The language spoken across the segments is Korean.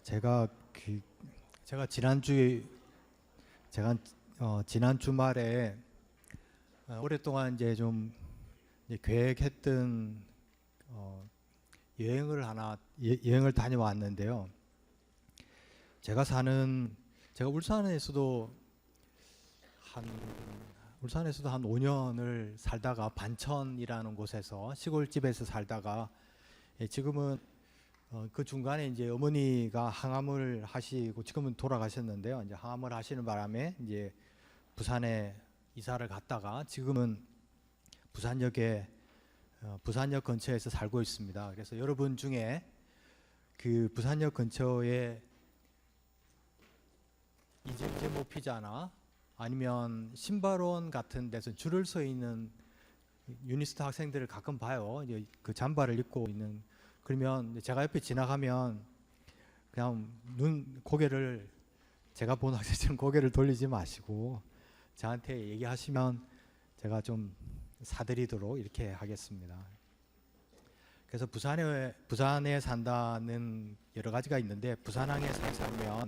제가 제가 지난주에 제가 지난 주말에 오랫동안 이제 좀 이제 계획했던 여행을 다녀왔는데요. 제가 울산에서도 한 5년을 살다가 반천이라는 곳에서 시골집에서 살다가 지금은 그 중간에 이제 어머니가 항암을 하시고 지금은 돌아가셨는데요. 이제 항암을 하시는 바람에 이제 부산에 이사를 갔다가 지금은 부산역 근처에서 살고 있습니다. 그래서 여러분 중에 그 부산역 근처에 이제 뭐 피자나 아니면 신발원 같은 데서 줄을 서 있는 유니스트 학생들을 가끔 봐요. 이제 그 잠바를 입고 있는. 그러면 제가 옆에 지나가면 그냥 고개를, 제가 본 학생처럼 고개를 돌리지 마시고 저한테 얘기하시면 제가 좀 사드리도록 이렇게 하겠습니다. 그래서 부산에 산다는 여러 가지가 있는데, 부산항에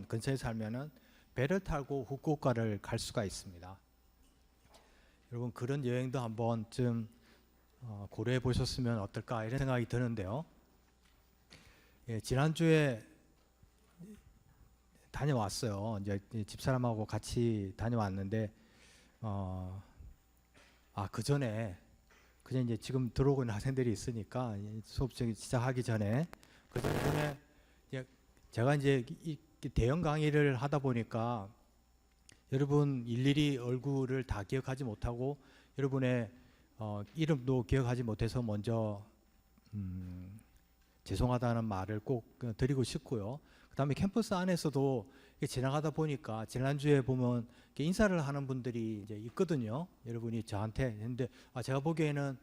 근처에 살면은 배를 타고 후쿠오카를 갈 수가 있습니다. 여러분, 그런 여행도 한번쯤 고려해 보셨으면 어떨까 이런 생각이 드는데요. 지난주에 다녀왔어요. 이제 집사람하고 같이 다녀왔는데 그전에 이제 지금 들어오고 있는 학생들이 있으니까 수업 시작하기 전에 그전에 제가 이제 대형 강의를 하다 보니까 여러분 일일이 얼굴을 다 기억하지 못하고 여러분의 이름도 기억하지 못해서 먼저 죄송하다는 말을 꼭 드리고 싶고요. 그 다음에 캠퍼스 안에서도 지나가다 보니까 지난주에 보면 인사를 하는 분들이 이제 있거든요. 여러분이 저한테 했는데 제가 보기에는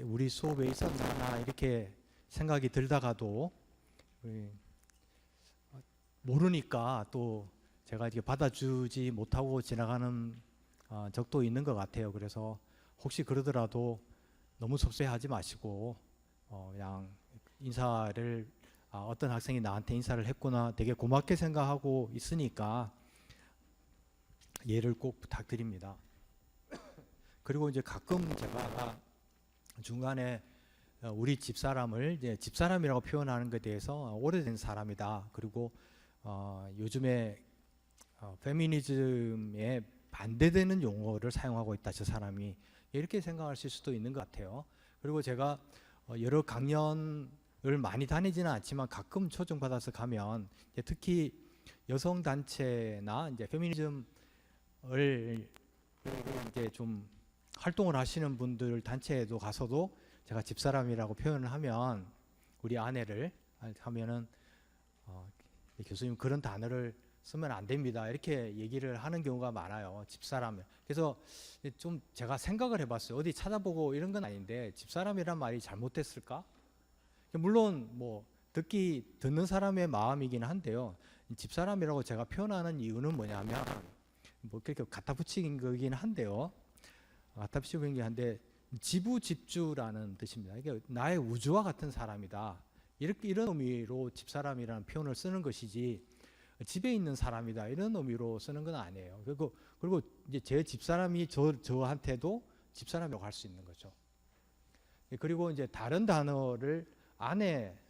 우리 수업에 있었나 이렇게 생각이 들다가도 모르니까 또 제가 이렇게 받아주지 못하고 지나가는 적도 있는 것 같아요. 그래서 혹시 그러더라도 너무 섭섭해하지 마시고 그냥 인사를 어떤 학생이 나한테 인사를 했구나 되게 고맙게 생각하고 있으니까 이해를 꼭 부탁드립니다. 그리고 이제 가끔 제가 중간에 우리 집사람을 이제 집사람이라고 표현하는 것에 대해서 오래된 사람이다. 그리고 요즘에 페미니즘에 반대되는 용어를 사용하고 있다. 저 사람이 이렇게 생각하실 수도 있는 것 같아요. 그리고 제가 여러 강연을 많이 다니지는 않지만 가끔 초청받아서 가면 특히 여성 단체나 이제 페미니즘을 이제 좀 활동을 하시는 분들 단체에도 가서도 제가 집사람이라고 표현을 하면 우리 아내를 하면은 교수님 그런 단어를 쓰면 안 됩니다 이렇게 얘기를 하는 경우가 많아요. 집사람. 그래서 좀 제가 생각을 해봤어요. 어디 찾아보고 이런 건 아닌데 집사람이란 말이 잘못됐을까? 물론 뭐 듣는 사람의 마음이긴 한데요. 집사람이라고 제가 표현하는 이유는 뭐냐면 뭐 그렇게 갖다 붙이긴 거긴 한데요. 갖다 붙이긴 한데 지부집주라는 뜻입니다. 이게 나의 우주와 같은 사람이다. 이런 의미로 집사람이라는 표현을 쓰는 것이지 집에 있는 사람이다 이런 의미로 쓰는 건 아니에요. 그리고 이제 제 집사람이 저한테도 집사람이라고 할 수 있는 거죠. 그리고 이제 다른 단어를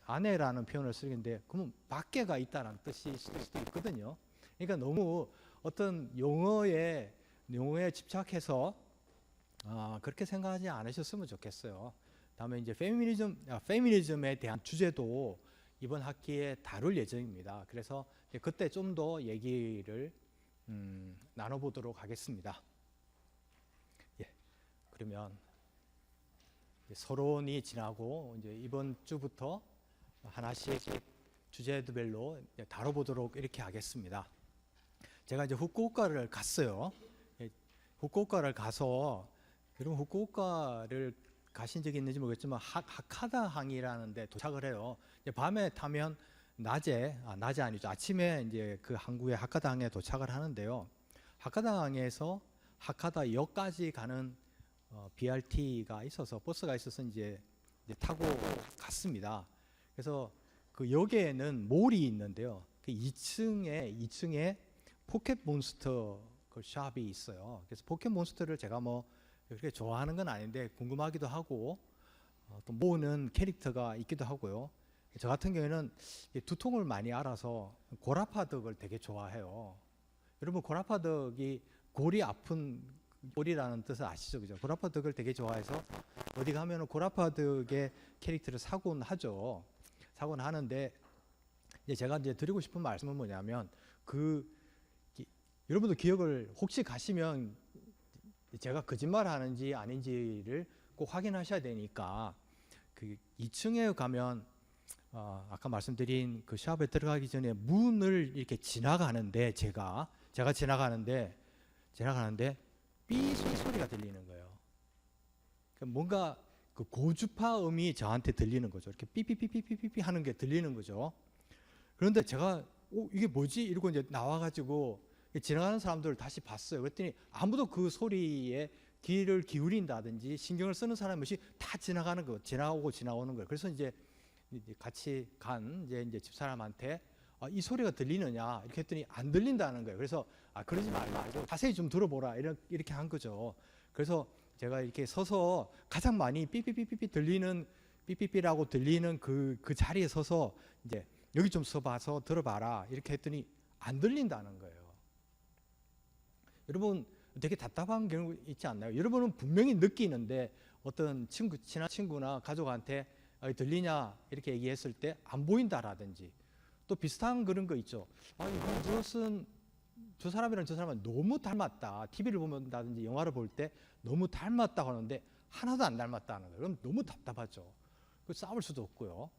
아내라는 표현을 쓰는데 그러면 밖에가 있다는 뜻이 있을 수도 있거든요. 그러니까 너무 어떤 용어에 집착해서 그렇게 생각하지 않으셨으면 좋겠어요. 다음에 이제 페미니즘에 대한 주제도 이번 학기에 다룰 예정입니다. 그래서 그때 좀 더 얘기를 나눠보도록 하겠습니다. 그러면 서론이 지나고 이제 이번 주부터 하나씩 주제별로 다뤄보도록 이렇게 하겠습니다. 제가 이제 후쿠오카를 갔어요. 후쿠오카를 가서 여러분 후쿠오카를 가신 적이 있는지 모르겠지만 하카다항이라는 데 도착을 해요. 밤에 타면 낮이 아니죠. 아침에 이제 그 항구의 하카다항에 도착을 하는데요. 하카다항에서 하카다역까지 가는 BRT가 있어서 버스가 있어서 이제 타고 갔습니다. 그래서 그 역에는 몰이 있는데요. 그 2층에 포켓몬스터 그 샵이 있어요. 그래서 포켓몬스터를 제가 뭐 그렇게 좋아하는 건 아닌데 궁금하기도 하고 또 모으는 캐릭터가 있기도 하고요. 저 같은 경우에는 두통을 많이 알아서 고라파덕을 되게 좋아해요. 여러분 고라파덕이 골이 아픈 골이라는 뜻을 아시죠? 그죠? 고라파덕을 되게 좋아해서 어디 가면은 고라파덕의 캐릭터를 사곤 하죠. 사곤 하는데 이제 제가 이제 드리고 싶은 말씀은 뭐냐면 여러분도 기억을 혹시 가시면 제가 거짓말 하는지 아닌지를 꼭 확인하셔야 되니까 그 2층에 가면 아까 말씀드린 그 샵에 들어가기 전에 문을 이렇게 지나가는데 제가 지나가는데 삐 소리가 들리는 거예요. 뭔가 그 고주파음이 저한테 들리는 거죠. 이렇게 삐삐삐삐삐삐 하는 게 들리는 거죠. 그런데 제가 이게 뭐지? 이러고 이제 나와가지고 지나가는 사람들을 다시 봤어요. 그랬더니 아무도 그 소리에 귀를 기울인다든지 신경을 쓰는 사람이 없이 다 지나가는 거, 지나오고 지나오는 거예요. 그래서 이제 같이 간 이제 집사람한테 이 소리가 들리느냐 이렇게 했더니 안 들린다는 거예요. 그래서 그러지 말고 자세히 좀 들어보라 이렇게 한 거죠. 그래서 제가 이렇게 서서 가장 많이 삐삐삐삐삐 들리는 삐삐삐라고 들리는 그 자리에 서서 이제 여기 좀 서봐서 들어봐라 이렇게 했더니 안 들린다는 거예요. 여러분 되게 답답한 경우 있지 않나요? 여러분은 분명히 느끼는데 어떤 친한 친구나 가족한테 들리냐 이렇게 얘기했을 때 안 보인다라든지 또 비슷한 그런 거 있죠. 이것은 저 사람이랑 저 사람은 너무 닮았다. TV를 본다든지 영화를 볼 때 너무 닮았다고 하는데 하나도 안 닮았다는 거예요. 그럼 너무 답답하죠. 싸울 수도 없고요.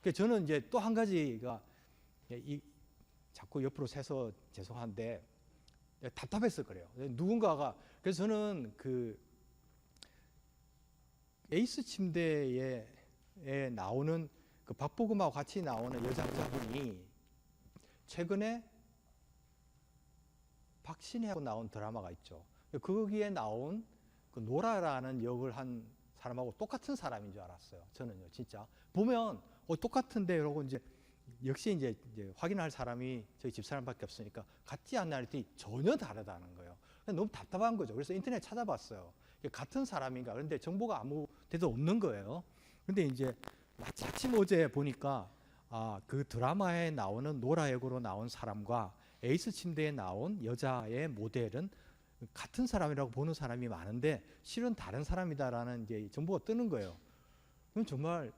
그래서 저는 이제 또 한 가지가 자꾸 옆으로 새서 죄송한데 답답해서 그래요. 누군가가 그래서 저는 그 에이스 침대에 나오는 그 박보검하고 같이 나오는 여자분이 최근에 박신혜하고 나온 드라마가 있죠. 거기에 나온 그 노라라는 역을 한 사람하고 똑같은 사람인 줄 알았어요. 저는요, 진짜 보면 똑같은데 이러고 이제 역시 이제 확인할 사람이 저희 집사람밖에 없으니까 같지 않나 했더니 전혀 다르다는 거예요. 너무 답답한 거죠. 그래서 인터넷 찾아봤어요. 같은 사람인가? 그런데 정보가 아무 데도 없는 거예요. 근데 이제 마침 어제 보니까 그 드라마에 나오는 노라 역으로 나온 사람과 에이스 침대에 나온 여자의 모델은 같은 사람이라고 보는 사람이 많은데 실은 다른 사람이다라는 이제 정보가 뜨는 거예요. 그럼 정말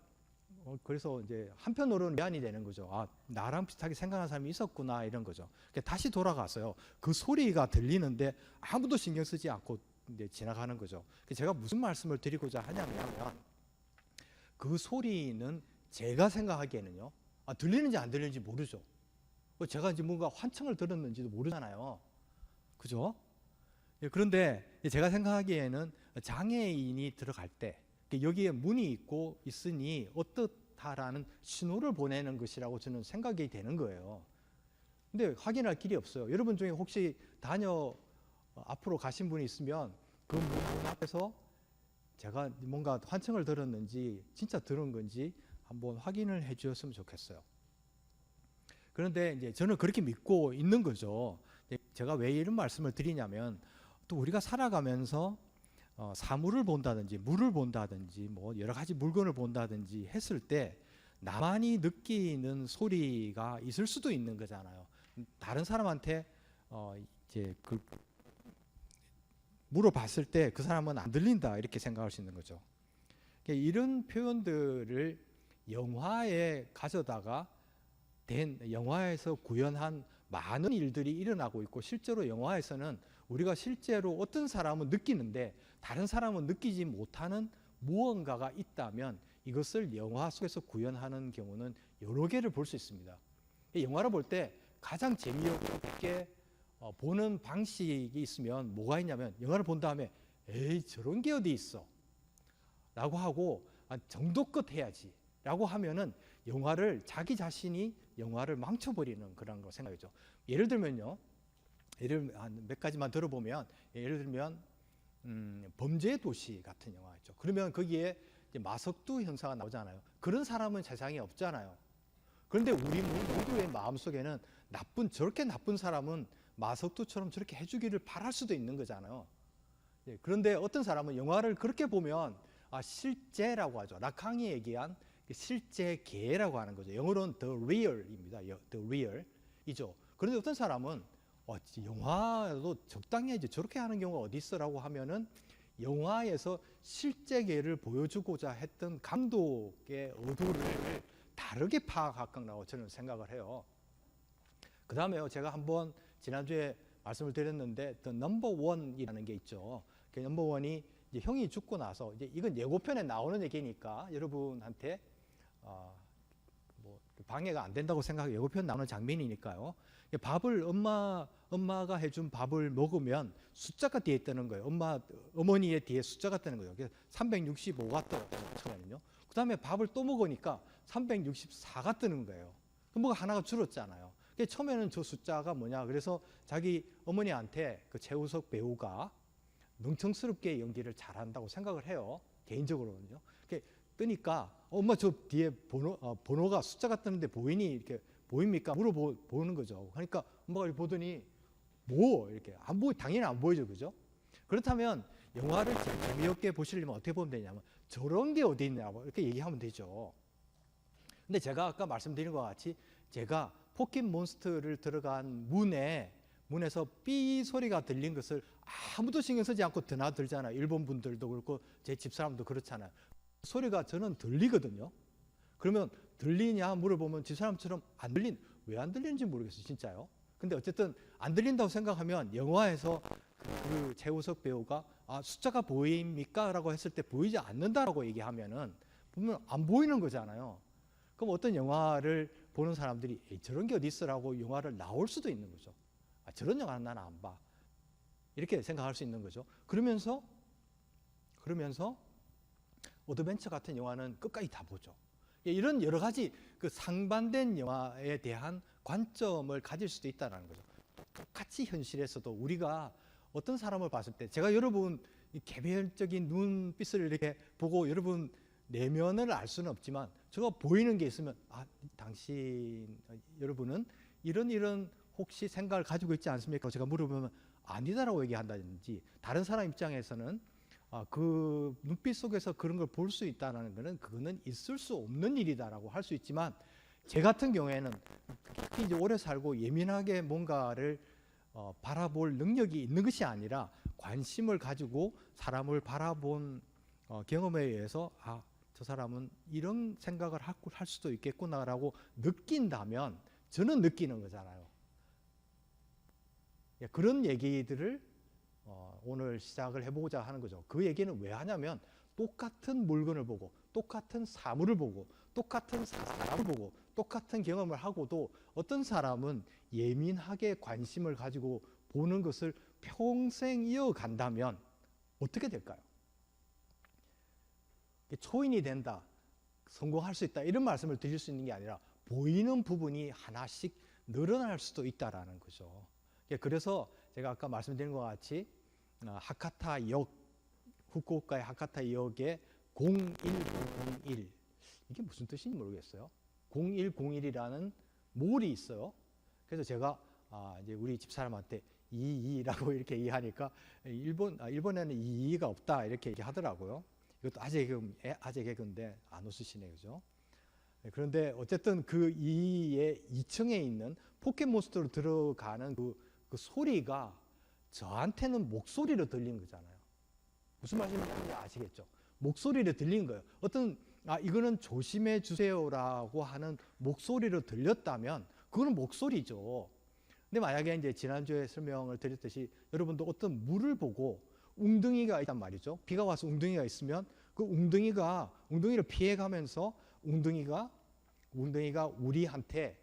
그래서 이제 한편으로는 미안이 되는 거죠. 나랑 비슷하게 생각하는 사람이 있었구나 이런 거죠. 다시 돌아갔어요. 그 소리가 들리는데 아무도 신경 쓰지 않고 이제 지나가는 거죠. 제가 무슨 말씀을 드리고자 하냐면 그 소리는 제가 생각하기에는요. 들리는지 안 들리는지 모르죠. 제가 이제 뭔가 환청을 들었는지도 모르잖아요. 그죠? 그런데 제가 생각하기에는 장애인이 들어갈 때 여기에 문이 있고 있으니 어떻다라는 신호를 보내는 것이라고 저는 생각이 되는 거예요. 근데 확인할 길이 없어요. 여러분 중에 혹시 앞으로 가신 분이 있으면 그 문 앞에서 제가 뭔가 환청을 들었는지 진짜 들은 건지 한번 확인을 해 주셨으면 좋겠어요. 그런데 이제 저는 그렇게 믿고 있는 거죠. 제가 왜 이런 말씀을 드리냐면 또 우리가 살아가면서 사물을 본다든지 물을 본다든지 뭐 여러 가지 물건을 본다든지 했을 때 나만이 느끼는 소리가 있을 수도 있는 거잖아요. 다른 사람한테 이제 그 물어봤을 때 그 사람은 안 들린다 이렇게 생각할 수 있는 거죠. 이런 표현들을 영화에 가져다가 영화에서 구현한 많은 일들이 일어나고 있고 실제로 영화에서는 우리가 실제로 어떤 사람은 느끼는데 다른 사람은 느끼지 못하는 무언가가 있다면 이것을 영화 속에서 구현하는 경우는 여러 개를 볼 수 있습니다. 영화를 볼 때 가장 재미있게 보는 방식이 있으면 뭐가 있냐면 영화를 본 다음에 에이 저런 게 어디 있어 라고 하고 정도껏 해야지 라고 하면은 자기 자신이 영화를 망쳐버리는 그런 거 생각이죠. 예를 들면요. 몇 가지만 들어보면 예를 들면 범죄의 도시 같은 영화 있죠. 그러면 거기에 이제 마석두 형사가 나오잖아요. 그런 사람은 세상에 없잖아요. 그런데 우리 모두의 마음속에는 저렇게 나쁜 사람은 마석두처럼 저렇게 해주기를 바랄 수도 있는 거잖아요. 그런데 어떤 사람은 영화를 그렇게 보면 실제라고 하죠. 라캉이 얘기한 실제 개라고 하는 거죠. 영어로는 the real입니다. the real이죠. 그런데 어떤 사람은 영화도 적당히 이제 저렇게 하는 경우가 어디 있어라고 하면은 영화에서 실제 개를 보여주고자 했던 감독의 의도를 다르게 파악한다고 저는 생각을 해요. 그 다음에요, 제가 한번 지난주에 말씀을 드렸는데 The No. 1이라는 게 있죠. 그 No. 1이 이제 형이 죽고 나서 이제 이건 예고편에 나오는 얘기니까 여러분한테 뭐 방해가 안 된다고 생각하고 예고편 나오는 장면이니까요. 밥을 엄마가 해준 밥을 먹으면 숫자가 뒤에 뜨는 거예요. 어머니의 뒤에 숫자가 뜨는 거예요. 그래서 365가 떠요. 처음에는요. 그 다음에 밥을 또 먹으니까 364가 뜨는 거예요. 그럼 뭐가 하나가 줄었잖아요. 처음에는 저 숫자가 뭐냐. 그래서 자기 어머니한테 그 최우석 배우가 능청스럽게 연기를 잘한다고 생각을 해요. 개인적으로는요. 뜨니까 엄마 저 뒤에 번호가 숫자가 뜨는데 이렇게 보입니까? 물어보는 거죠. 그러니까 엄마가 보더니 이렇게 당연히 안 보이죠, 그죠? 그렇다면 영화를 재미있게 보시려면 어떻게 보면 되냐면 저런 게 어디 있냐고 이렇게 얘기하면 되죠. 근데 제가 아까 말씀드린 것 같이 제가 포켓몬스터를 들어간 문에서 삐 소리가 들린 것을 아무도 신경 쓰지 않고 드나들잖아요. 일본 분들도 그렇고 제 집사람도 그렇잖아요. 소리가 저는 들리거든요. 그러면 들리냐 물어보면 집사람처럼 왜 안 들리는지 모르겠어요, 진짜요. 근데 어쨌든 안 들린다고 생각하면 영화에서 그 최우석 배우가 숫자가 보입니까? 라고 했을 때 보이지 않는다라고 얘기하면은 보면 안 보이는 거잖아요. 그럼 어떤 영화를 보는 사람들이 저런 게 어디 있어라고 영화를 나올 수도 있는 거죠. 저런 영화는 나는 안 봐. 이렇게 생각할 수 있는 거죠. 그러면서 어드벤처 같은 영화는 끝까지 다 보죠. 이런 여러 가지 그 상반된 영화에 대한 관점을 가질 수도 있다는 거죠. 똑같이 현실에서도 우리가 어떤 사람을 봤을 때 제가 여러분 개별적인 눈빛을 이렇게 보고 여러분 내면을 알 수는 없지만 제가 보이는 게 있으면 여러분은 이런 혹시 생각을 가지고 있지 않습니까? 제가 물어보면 아니다라고 얘기한다든지 다른 사람 입장에서는 그 눈빛 속에서 그런 걸 볼 수 있다는 것은 그거는 있을 수 없는 일이다라고 할 수 있지만 제 같은 경우에는 특히 이제 오래 살고 예민하게 뭔가를 바라볼 능력이 있는 것이 아니라 관심을 가지고 사람을 바라본 경험에 의해서 저 사람은 이런 생각을 할 수도 있겠구나라고 느낀다면 저는 느끼는 거잖아요. 그런 얘기들을 오늘 시작을 해보고자 하는 거죠. 그 얘기는 왜 하냐면 똑같은 물건을 보고 똑같은 사물을 보고 똑같은 사람을 보고 똑같은 경험을 하고도 어떤 사람은 예민하게 관심을 가지고 보는 것을 평생 이어간다면 어떻게 될까요? 초인이 된다, 성공할 수 있다 이런 말씀을 드릴 수 있는 게 아니라 보이는 부분이 하나씩 늘어날 수도 있다라는 거죠. 그래서 제가 아까 말씀드린 것 같이 후쿠오카의 하카타역에 01001 이게 무슨 뜻인지 모르겠어요. 0101이라는 몰이 있어요. 그래서 제가 이제 우리 집사람한테 22라고 이렇게 얘기하니까 일본에는 22가 없다 이렇게 얘기하더라고요. 이것도 아재 개그인데 안 웃으시네요, 그죠? 그런데 어쨌든 그 2의 2층에 있는 포켓몬스터로 들어가는 그 소리가 저한테는 목소리로 들린 거잖아요. 무슨 말씀인지 아시겠죠? 목소리로 들린 거예요. 이거는 조심해 주세요라고 하는 목소리로 들렸다면 그거는 목소리죠. 근데 만약에 이제 지난주에 설명을 드렸듯이 여러분도 어떤 물을 보고 웅덩이가 있단 말이죠. 비가 와서 웅덩이가 있으면 그 웅덩이를 피해가면서 웅덩이가 우리한테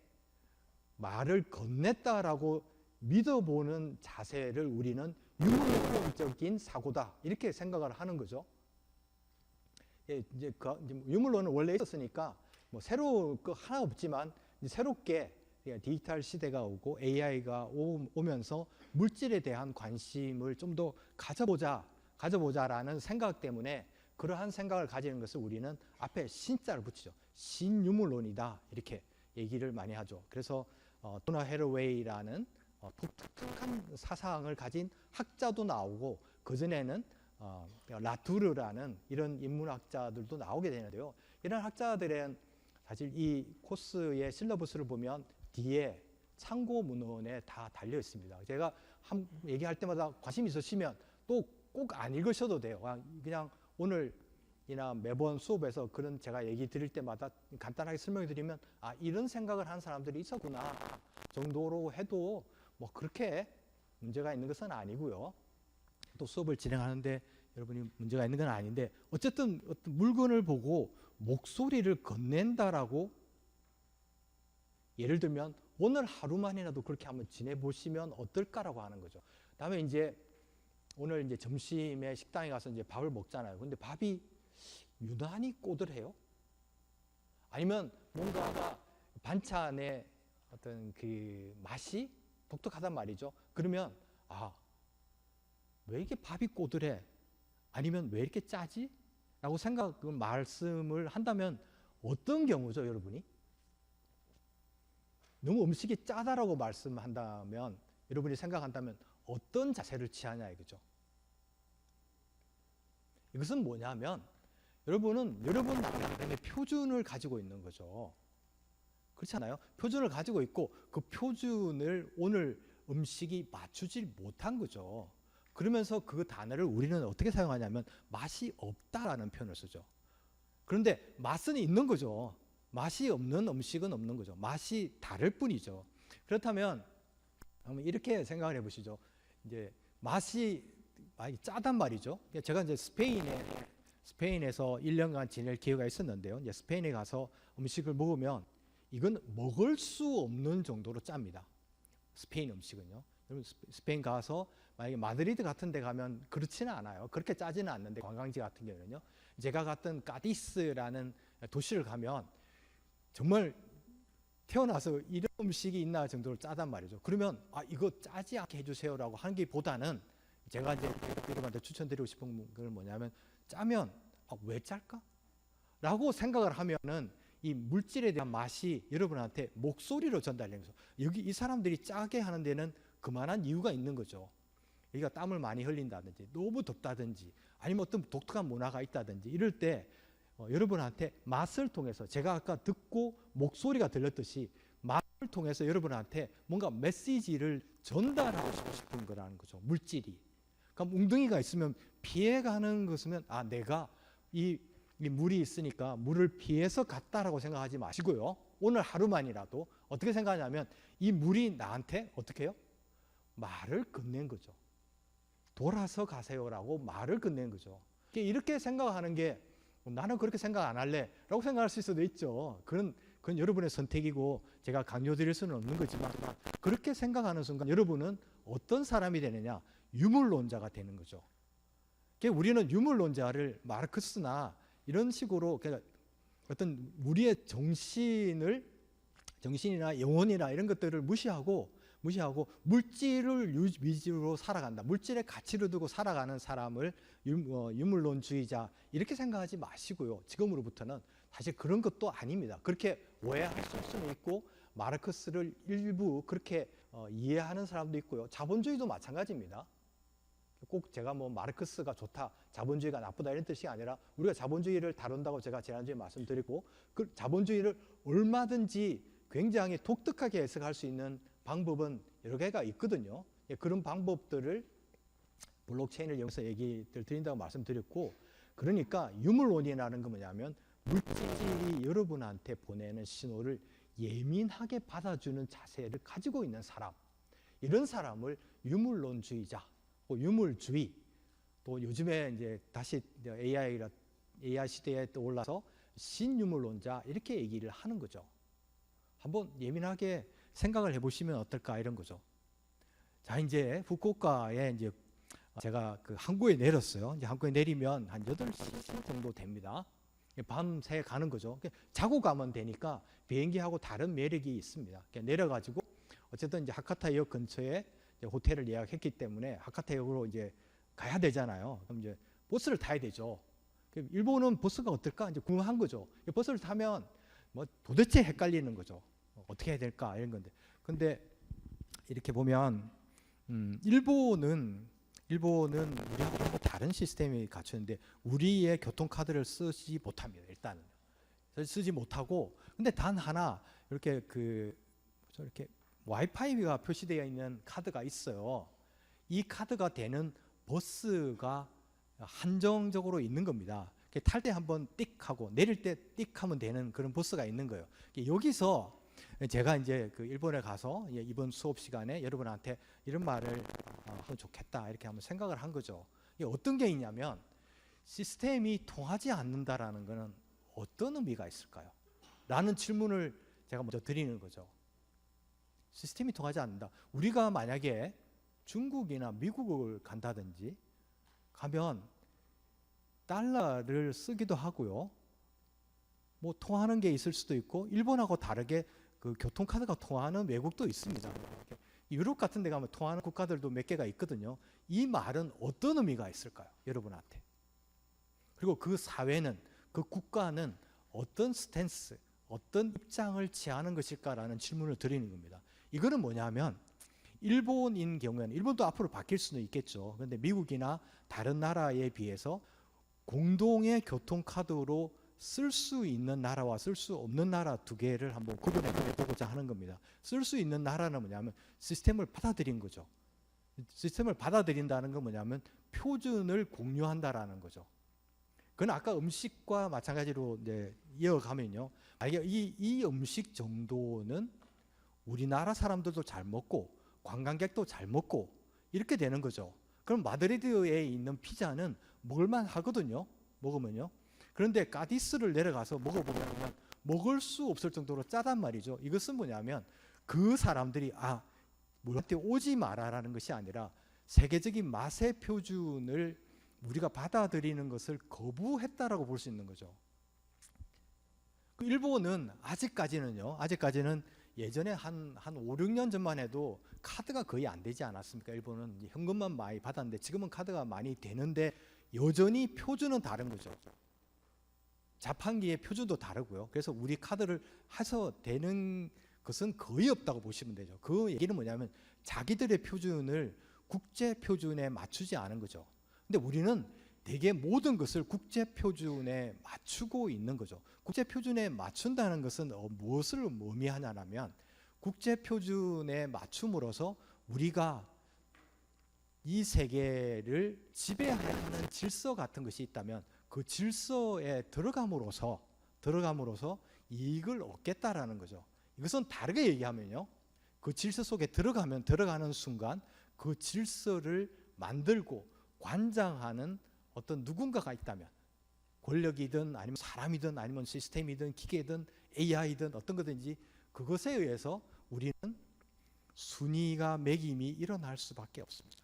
말을 건넸다라고 믿어보는 자세를 우리는 유물론적인 사고다 이렇게 생각을 하는 거죠. 이제 유물론은 원래 있었으니까 뭐 새로운 거 하나 없지만 새롭게 디지털 시대가 오고 AI가 오면서 물질에 대한 관심을 좀 더 가져보자라는 생각 때문에 그러한 생각을 가지는 것을 우리는 앞에 신자를 붙이죠. 신유물론이다 이렇게 얘기를 많이 하죠. 그래서 도나 해러웨이라는 독특한 사상을 가진 학자도 나오고 그전에는 라투르라는 이런 인문학자들도 나오게 되는데요. 이런 학자들은 사실 이 코스의 실러버스를 보면 뒤에 참고 문헌에 다 달려 있습니다. 제가 얘기할 때마다 관심 있으시면 또 꼭 안 읽으셔도 돼요. 그냥 오늘이나 매번 수업에서 그런 제가 얘기 드릴 때마다 간단하게 설명해 드리면 이런 생각을 한 사람들이 있었구나 정도로 해도 뭐 그렇게 문제가 있는 것은 아니고요. 또 수업을 진행하는데 여러분이 문제가 있는 건 아닌데 어쨌든 어떤 물건을 보고 목소리를 건넨다라고 예를 들면 오늘 하루만이라도 그렇게 한번 지내보시면 어떨까라고 하는 거죠. 다음에 이제 오늘 이제 점심에 식당에 가서 이제 밥을 먹잖아요. 근데 밥이 유난히 꼬들해요. 아니면 뭔가 반찬의 어떤 그 맛이 독특하단 말이죠. 그러면 왜 이렇게 밥이 꼬들해? 아니면 왜 이렇게 짜지? 라고 말씀을 한다면 어떤 경우죠, 여러분이? 너무 음식이 짜다라고 말씀한다면 여러분이 생각한다면 어떤 자세를 취하냐 이거죠. 이것은 뭐냐면 여러분은 여러분 나름의 표준을 가지고 있는 거죠. 그렇지 않아요? 표준을 가지고 있고 그 표준을 오늘 음식이 맞추질 못한 거죠. 그러면서 그 단어를 우리는 어떻게 사용하냐면 맛이 없다라는 표현을 쓰죠. 그런데 맛은 있는 거죠. 맛이 없는 음식은 없는 거죠. 맛이 다를 뿐이죠. 그렇다면 한번 이렇게 생각을 해보시죠. 이제 맛이 짜단 말이죠. 제가 이제 스페인에서 1년간 지낼 기회가 있었는데요. 이제 스페인에 가서 음식을 먹으면 이건 먹을 수 없는 정도로 짭니다. 스페인 음식은요. 여러분 스페인 가서 만약에 마드리드 같은 데 가면 그렇지는 않아요. 그렇게 짜지는 않는데 관광지 같은 경우는요. 제가 갔던 까디스라는 도시를 가면 정말 태어나서 이런 음식이 있나 정도로 짜단 말이죠. 그러면 이거 짜지 않게 해주세요라고 하는 게 보다는 제가 이제 여러분한테 추천드리고 싶은 건 뭐냐면 짜면 왜 짤까? 라고 생각을 하면은 이 물질에 대한 맛이 여러분한테 목소리로 전달되는 거죠. 여기 이 사람들이 짜게 하는 데는 그만한 이유가 있는 거죠. 여기가 땀을 많이 흘린다든지 너무 덥다든지 아니면 어떤 독특한 문화가 있다든지 이럴 때 여러분한테 맛을 통해서 제가 아까 듣고 목소리가 들렸듯이 맛을 통해서 여러분한테 뭔가 메시지를 전달하고 싶은 거라는 거죠. 물질이. 그럼 웅덩이가 있으면 피해가는 것이면 내가 이 물이 있으니까 물을 피해서 갔다라고 생각하지 마시고요. 오늘 하루만이라도 어떻게 생각하냐면 이 물이 나한테 어떻게 해요? 말을 건넨 거죠. 돌아서 가세요라고 말을 건넨 거죠. 이렇게 생각하는 게 나는 그렇게 생각 안 할래 라고 생각할 수도 있죠. 그건 여러분의 선택이고 제가 강요드릴 수는 없는 거지만 그렇게 생각하는 순간 여러분은 어떤 사람이 되느냐? 유물론자가 되는 거죠. 우리는 유물론자를 마르크스나 이런 식으로 어떤 우리의 정신이나 영혼이나 이런 것들을 무시하고 물질을 위주로 살아간다. 물질의 가치를 두고 살아가는 사람을 유물론주의자 이렇게 생각하지 마시고요. 지금으로부터는 사실 그런 것도 아닙니다. 그렇게 오해할 수는 있고 마르크스를 일부 그렇게 이해하는 사람도 있고요. 자본주의도 마찬가지입니다. 꼭 제가 마르크스가 좋다, 자본주의가 나쁘다 이런 뜻이 아니라 우리가 자본주의를 다룬다고 제가 지난주에 말씀드리고 그 자본주의를 얼마든지 굉장히 독특하게 해석할 수 있는 방법은 여러 개가 있거든요. 그런 방법들을 블록체인을 이용해서 얘기를 드린다고 말씀드렸고 그러니까 유물론이라는 건 뭐냐면 물질이 여러분한테 보내는 신호를 예민하게 받아주는 자세를 가지고 있는 사람 이런 사람을 유물론주의자 유물주의 또 요즘에 이제 다시 AI 시대에 또 올라서 신유물론자 이렇게 얘기를 하는 거죠. 한번 예민하게 생각을 해보시면 어떨까 이런 거죠. 자 이제 후쿠오카에 이제 제가 그 항구에 내렸어요. 이제 항구에 내리면 한 8시 정도 됩니다. 밤새 가는 거죠. 자고 가면 되니까 비행기하고 다른 매력이 있습니다. 내려가지고 어쨌든 이제 하카타역 근처에 호텔을 예약했기 때문에 하카타역으로 이제 가야 되잖아요. 그럼 이제 버스를 타야 되죠. 일본은 버스가 어떨까 이제 궁금한 거죠. 버스를 타면 도대체 헷갈리는 거죠. 어떻게 해야 될까 이런 건데, 근데 이렇게 보면 일본은 우리하고 조금 다른 시스템이 갖추는데 우리의 교통카드를 쓰지 못합니다. 일단은 쓰지 못하고, 근데 단 하나 이렇게 이렇게 와이파이가 표시되어 있는 카드가 있어요. 이 카드가 되는 버스가 한정적으로 있는 겁니다. 탈 때 한번 띡 하고 내릴 때 띡 하면 되는 그런 버스가 있는 거예요. 여기서 제가 이제 일본에 가서 이번 수업 시간에 여러분한테 이런 말을 하면 좋겠다 이렇게 한번 생각을 한 거죠. 이게 어떤 게 있냐면, 시스템이 통하지 않는다라는 것은 어떤 의미가 있을까요? 라는 질문을 제가 먼저 드리는 거죠. 시스템이 통하지 않는다. 우리가 만약에 중국이나 미국을 간다든지 가면 달러를 쓰기도 하고요. 뭐 통하는 게 있을 수도 있고, 일본하고 다르게 교통카드가 통하는 외국도 있습니다. 유럽 같은 데 가면 통하는 국가들도 몇 개가 있거든요. 이 말은 어떤 의미가 있을까요? 여러분한테. 그리고 그 사회는, 그 국가는 어떤 스탠스, 어떤 입장을 취하는 것일까라는 질문을 드리는 겁니다. 이거는 뭐냐면, 일본인 경우에는, 일본도 앞으로 바뀔 수는 있겠죠. 그런데 미국이나 다른 나라에 비해서 공동의 교통카드로 쓸 수 있는 나라와 쓸 수 없는 나라 두 개를 한번 구분해 보고자 하는 겁니다. 쓸 수 있는 나라는 뭐냐면 시스템을 받아들인 거죠. 시스템을 받아들인다는 건 뭐냐면 표준을 공유한다라는 거죠. 그건 아까 음식과 마찬가지로 이제 이어가면요, 이 음식 정도는 우리나라 사람들도 잘 먹고 관광객도 잘 먹고 이렇게 되는 거죠. 그럼 마드리드에 있는 피자는 먹을만 하거든요. 먹으면요. 그런데 까디스를 내려가서 먹어보면 먹을 수 없을 정도로 짜단 말이죠. 이것은 뭐냐면 그 사람들이 우리한테 오지 마라라는 것이 아니라 세계적인 맛의 표준을 우리가 받아들이는 것을 거부했다라고 볼 수 있는 거죠. 일본은 아직까지는 예전에 한 5, 6년 전만 해도 카드가 거의 안 되지 않았습니까? 일본은 현금만 많이 받았는데 지금은 카드가 많이 되는데 여전히 표준은 다른 거죠. 자판기의 표준도 다르고요. 그래서 우리 카드를 해서 되는 것은 거의 없다고 보시면 되죠. 그 얘기는 뭐냐면 자기들의 표준을 국제 표준에 맞추지 않은 거죠. 근데 우리는 대개 모든 것을 국제 표준에 맞추고 있는 거죠. 국제 표준에 맞춘다는 것은 무엇을 의미하냐면, 국제 표준에 맞춤으로써 우리가 이 세계를 지배하는 질서 같은 것이 있다면 그 질서에 들어감으로써 이익을 얻겠다라는 거죠. 이것은 다르게 얘기하면요, 그 질서 속에 들어가는 순간 그 질서를 만들고 관장하는 어떤 누군가가 있다면, 권력이든 아니면 사람이든 아니면 시스템이든 기계든 AI든 어떤 거든지 그것에 의해서 우리는 순위가 매김이 일어날 수밖에 없습니다.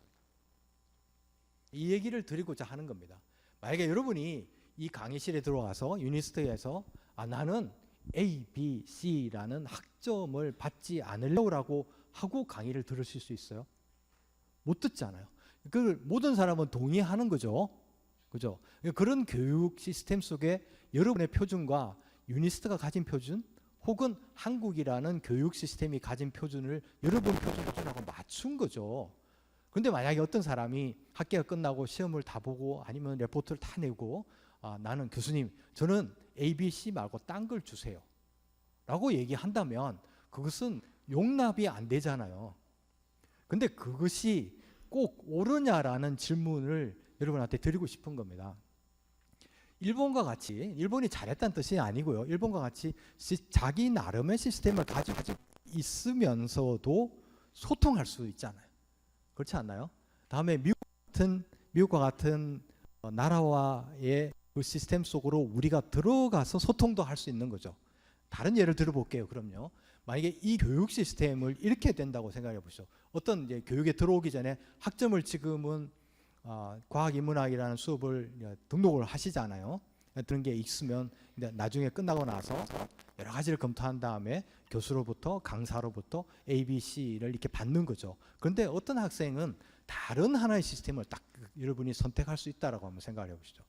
이 얘기를 드리고자 하는 겁니다. 만약에 여러분이 이 강의실에 들어와서 유니스트에서 나는 A, B, C라는 학점을 받지 않으려고 하고 강의를 들으실 수 있어요? 못 듣잖아요. 그걸 모든 사람은 동의하는 거죠. 그죠? 그런 교육 시스템 속에 여러분의 표준과 유니스트가 가진 표준, 혹은 한국이라는 교육 시스템이 가진 표준을 여러분 표준하고 맞춘 거죠. 그런데 만약에 어떤 사람이 학기가 끝나고 시험을 다 보고 아니면 레포트를 다 내고 나는 교수님, 저는 A, B, C 말고 딴 걸 주세요 라고 얘기한다면 그것은 용납이 안 되잖아요. 근데 그것이 꼭 옳으냐라는 질문을 여러분한테 드리고 싶은 겁니다. 일본과 같이, 일본이 잘했다는 뜻이 아니고요, 일본과 같이 자기 나름의 시스템을 가지고 있으면서도 소통할 수 있잖아요. 그렇지 않나요? 다음에 미국과 같은 나라와의 그 시스템 속으로 우리가 들어가서 소통도 할 수 있는 거죠. 다른 예를 들어볼게요. 그럼요, 만약에 이 교육 시스템을 이렇게 된다고 생각해 보시죠. 어떤 이제 교육에 들어오기 전에 학점을 지금은 과학인문학이라는 수업을 등록을 하시잖아요. 그런 게 있으면 나중에 끝나고 나서 여러 가지를 검토한 다음에 교수로부터 강사로부터 A, B, C를 이렇게 받는 거죠. 그런데 어떤 학생은 다른 하나의 시스템을 딱 여러분이 선택할 수 있다라고 한번 생각해 보시죠.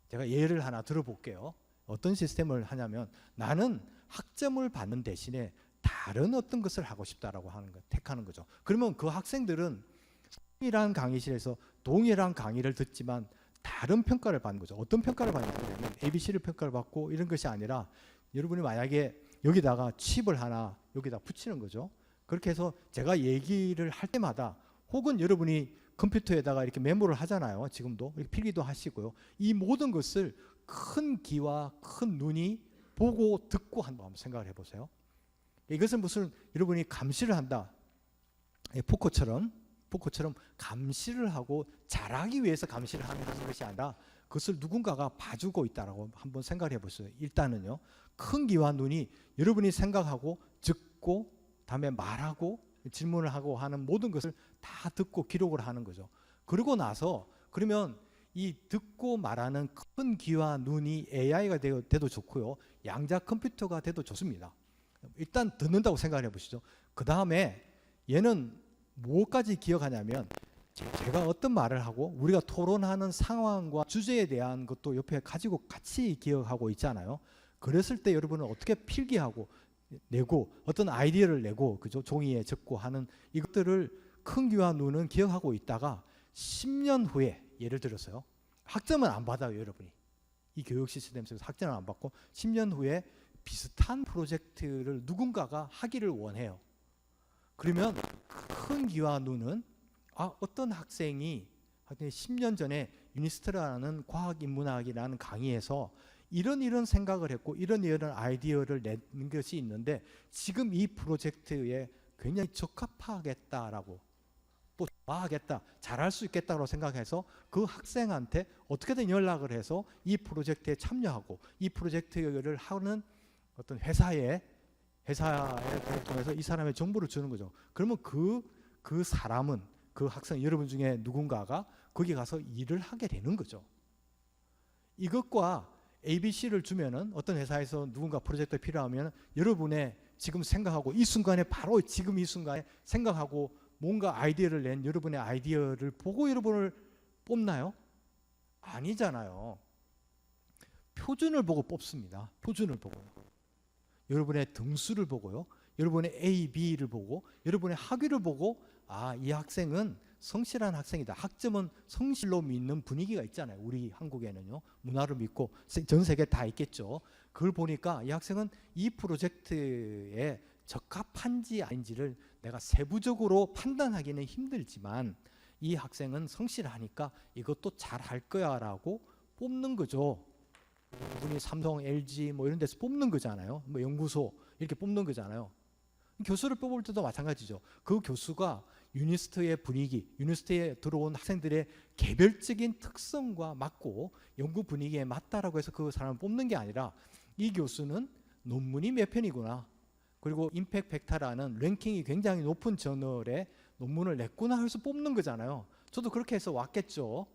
제가 예를 하나 들어볼게요. 어떤 시스템을 하냐면, 나는 학점을 받는 대신에 다른 어떤 것을 하고 싶다라고 하는 거, 택하는 거죠. 그러면 그 학생들은 동일한 강의실에서 동일한 강의를 듣지만 다른 평가를 받는 거죠. 어떤 평가를 받냐면 ABC를 평가를 받고 이런 것이 아니라 여러분이 만약에 여기다가 칩을 하나 여기다 붙이는 거죠. 그렇게 해서 제가 얘기를 할 때마다 혹은 여러분이 컴퓨터에다가 이렇게 메모를 하잖아요. 지금도 이렇게 필기도 하시고요. 이 모든 것을 큰 귀와 큰 눈이 보고 듣고 한번 생각을 해보세요. 이것은 무슨 여러분이 감시를 한다. 포커처럼 감시를 하고 잘하기 위해서 감시를 하는 것이 아니라 그것을 누군가가 봐주고 있다라고 한번 생각을 해보세요. 일단은요. 큰 귀와 눈이 여러분이 생각하고 듣고 다음에 말하고 질문을 하고 하는 모든 것을 다 듣고 기록을 하는 거죠. 그러고 나서 그러면 이 듣고 말하는 큰 귀와 눈이 AI가 돼도 좋고요. 양자 컴퓨터가 돼도 좋습니다. 일단 듣는다고 생각을 해보시죠. 그 다음에 얘는 뭐까지 기억하냐면 제가 어떤 말을 하고 우리가 토론하는 상황과 주제에 대한 것도 옆에 가지고 같이 기억하고 있잖아요. 그랬을 때 여러분은 어떻게 필기하고 내고 어떤 아이디어를 내고 그죠? 종이에 적고 하는 이것들을 큰 귀와 눈은 기억하고 있다가 10년 후에 예를 들어서요. 학점은 안 받아요, 여러분이. 이 교육 시스템 속에서 학점을 안 받고 10년 후에 비슷한 프로젝트를 누군가가 하기를 원해요. 그러면 큰 귀와 눈은 어떤 학생이 10년 전에 유니스트라는 과학인문학이라는 강의에서 이런 생각을 했고 이런 아이디어를 낸 것이 있는데 지금 이 프로젝트에 굉장히 적합하겠다라고 또 좋아하겠다, 잘할 수 있겠다고 생각해서 그 학생한테 어떻게든 연락을 해서 이 프로젝트에 참여하고 이 프로젝트를 하는 어떤 회사에 통해서 이 사람의 정보를 주는 거죠. 그러면 그 사람은 그 학생 여러분 중에 누군가가 거기 가서 일을 하게 되는 거죠. 이것과 ABC를 주면은 어떤 회사에서 누군가 프로젝트가 필요하면 여러분의 지금 생각하고 이 순간에 바로 지금 이 순간에 생각하고 뭔가 아이디어를 낸 여러분의 아이디어를 보고 여러분을 뽑나요? 아니잖아요. 표준을 보고 뽑습니다. 표준을 보고. 여러분의 등수를 보고요. 여러분의 A, B를 보고 여러분의 학위를 보고 이 학생은 성실한 학생이다. 학점은 성실로 믿는 분위기가 있잖아요. 우리 한국에는요. 문화를 믿고 전 세계 다 있겠죠. 그걸 보니까 이 학생은 이 프로젝트에 적합한지 아닌지를 내가 세부적으로 판단하기는 힘들지만 이 학생은 성실하니까 이것도 잘할 거야 라고 뽑는 거죠. 분이 삼성, LG 뭐 이런 데서 뽑는 거잖아요. 뭐 연구소 이렇게 뽑는 거잖아요. 교수를 뽑을 때도 마찬가지죠. 그 교수가 유니스트의 분위기, 유니스트에 들어온 학생들의 개별적인 특성과 맞고 연구 분위기에 맞다라고 해서 그 사람을 뽑는 게 아니라 이 교수는 논문이 몇 편이구나. 그리고 임팩트 팩터라는 랭킹이 굉장히 높은 저널에 논문을 냈구나 해서 뽑는 거잖아요. 저도 그렇게 해서 왔겠죠.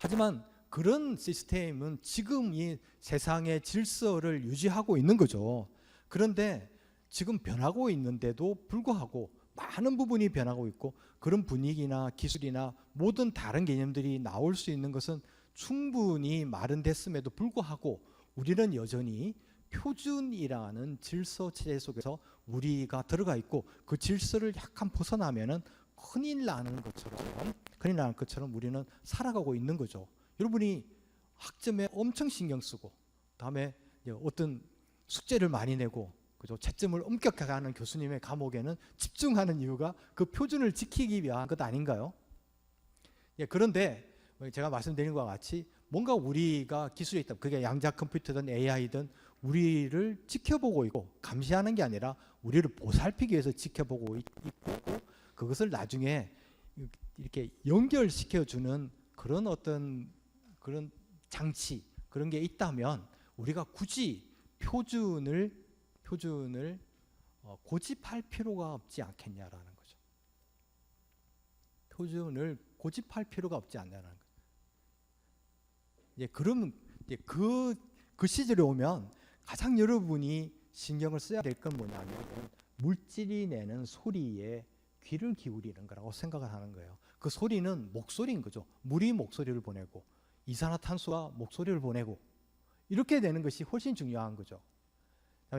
하지만 그런 시스템은 지금 이 세상의 질서를 유지하고 있는 거죠. 그런데 지금 변하고 있는데도 불구하고 많은 부분이 변하고 있고 그런 분위기나 기술이나 모든 다른 개념들이 나올 수 있는 것은 충분히 마련됐음에도 불구하고 우리는 여전히 표준이라는 질서 체제 속에서 우리가 들어가 있고 그 질서를 약간 벗어나면은 큰일 나는 것처럼 우리는 살아가고 있는 거죠. 여러분이 학점에 엄청 신경 쓰고 다음에 어떤 숙제를 많이 내고 그죠? 채점을 엄격하게 하는 교수님의 감옥에는 집중하는 이유가 그 표준을 지키기 위한 것 아닌가요? 그런데 제가 말씀드린 것과 같이 뭔가 우리가 기술이 있다. 그게 양자 컴퓨터든 AI든 우리를 지켜보고 있고 감시하는 게 아니라 우리를 보살피기 위해서 지켜보고 있고 그것을 나중에 이렇게 연결시켜주는 그런 어떤 그런 장치 그런 게 있다면 우리가 굳이 표준을 고집할 필요가 없지 않겠냐라는 거죠. 표준을 고집할 필요가 없지 않냐라는 거죠. 그러면 그 시절에 오면 가장 여러분이 신경을 써야 될 건 뭐냐면 물질이 내는 소리에 귀를 기울이는 거라고 생각을 하는 거예요. 그 소리는 목소리인 거죠. 물이 목소리를 보내고 이산화탄소가 목소리를 보내고 이렇게 되는 것이 훨씬 중요한 거죠.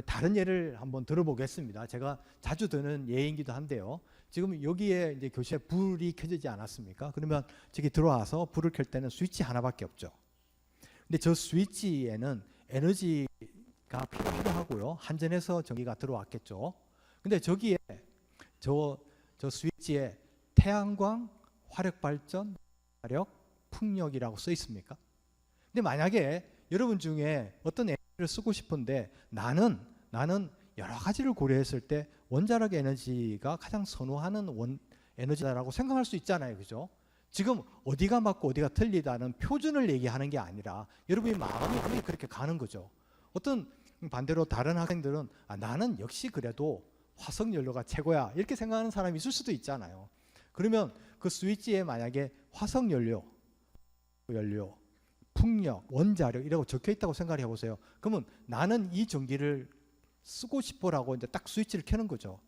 다른 예를 한번 들어보겠습니다. 제가 자주 드는 예이기도 한데요. 지금 여기에 이제 교실에 불이 켜지지 않았습니까? 그러면 저기 들어와서 불을 켤 때는 스위치 하나밖에 없죠. 근데 저 스위치에는 에너지가 필요하기도 하고요. 한전에서 전기가 들어왔겠죠. 근데 저기에 저 스위치에 태양광, 화력발전, 화력, 풍력이라고 써 있습니까? 근데 만약에 여러분 중에 어떤 에너지를 쓰고 싶은데 나는 여러 가지를 고려했을 때 원자력 에너지가 가장 선호하는 에너지다라고 생각할 수 있잖아요. 그죠? 지금 어디가 맞고 어디가 틀리다는 표준을 얘기하는 게 아니라 여러분의 마음이 그렇게 가는 거죠. 어떤 반대로 다른 학생들은 나는 역시 그래도 화석연료가 최고야 이렇게 생각하는 사람이 있을 수도 있잖아요. 그러면 그 스위치에 만약에 화석연료, 풍력, 원자력 이라고 적혀 있다고 생각해 보세요. 그러면 나는 이 전기를 쓰고 싶어라고 이제 딱 스위치를 켜는 거죠.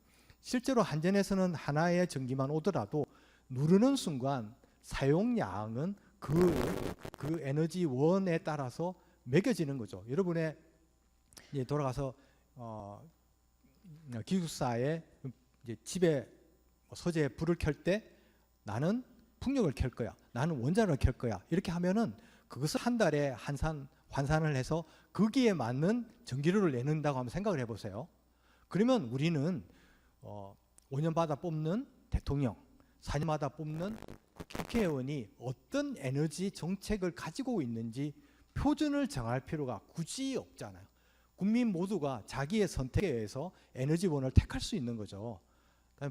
실제로 한전에서는 하나의 전기만 오더라도 누르는 순간 사용량은 그 에너지 원에 따라서 매겨지는 거죠. 여러분의 이제 돌아가서 기숙사에 이제 집에 서재에 불을 켤 때 나는 풍력을 켤 거야, 나는 원자력을 켤 거야 이렇게 하면은 그것을 한 달에 환산을 해서 거기에 맞는 전기료를 내는다고 한번 생각을 해보세요. 그러면 우리는 5년마다 뽑는 대통령, 4년마다 뽑는 국회의원이 어떤 에너지 정책을 가지고 있는지 표준을 정할 필요가 굳이 없잖아요. 국민 모두가 자기의 선택에 의해서 에너지원을 택할 수 있는 거죠.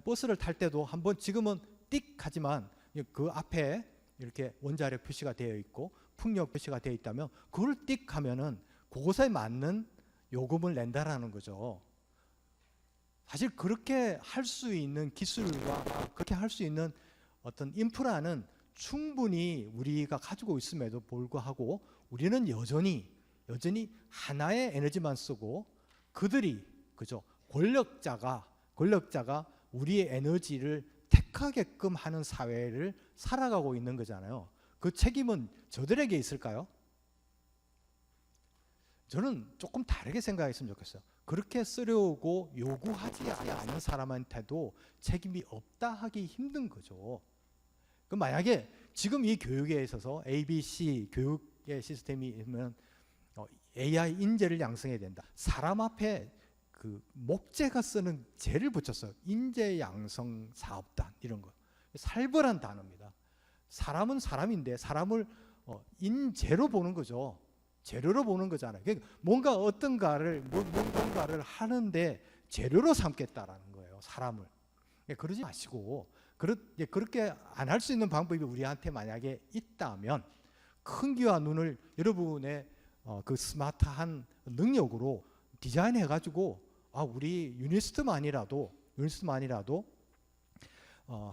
버스를 탈 때도 한번 지금은 띡 하지만 그 앞에 이렇게 원자력 표시가 되어 있고 풍력 표시가 되어 있다면 그걸 띡 하면은 그것에 맞는 요금을 낸다라는 거죠. 사실 그렇게 할 수 있는 기술과 그렇게 할 수 있는 어떤 인프라는 충분히 우리가 가지고 있음에도 불구하고 우리는 여전히 하나의 에너지만 쓰고 그들이 그죠 권력자가 우리의 에너지를 택하게끔 하는 사회를 살아가고 있는 거잖아요. 그 책임은 저들에게 있을까요? 저는 조금 다르게 생각했으면 좋겠어요. 그렇게 쓰려고 요구하지 않은 사람한테도 책임이 없다 하기 힘든 거죠. 그럼 만약에 지금 이 교육에 있어서 ABC 교육의 시스템이 있으면 AI 인재를 양성해야 된다. 사람 앞에 그 목재가 쓰는 재를 붙였어요. 인재 양성 사업단 이런 거. 살벌한 단어입니다. 사람은 사람인데 사람을 인재로 보는 거죠. 재료로 보는 거잖아요. 그러니까 뭔가 뭔가를 하는데 재료로 삼겠다라는 거예요. 사람을. 그러지 마시고 그렇게 안 할 수 있는 방법이 우리한테 만약에 있다면 큰 귀와 눈을 여러분의 그 스마트한 능력으로 디자인해 가지고 우리 유니스트만이라도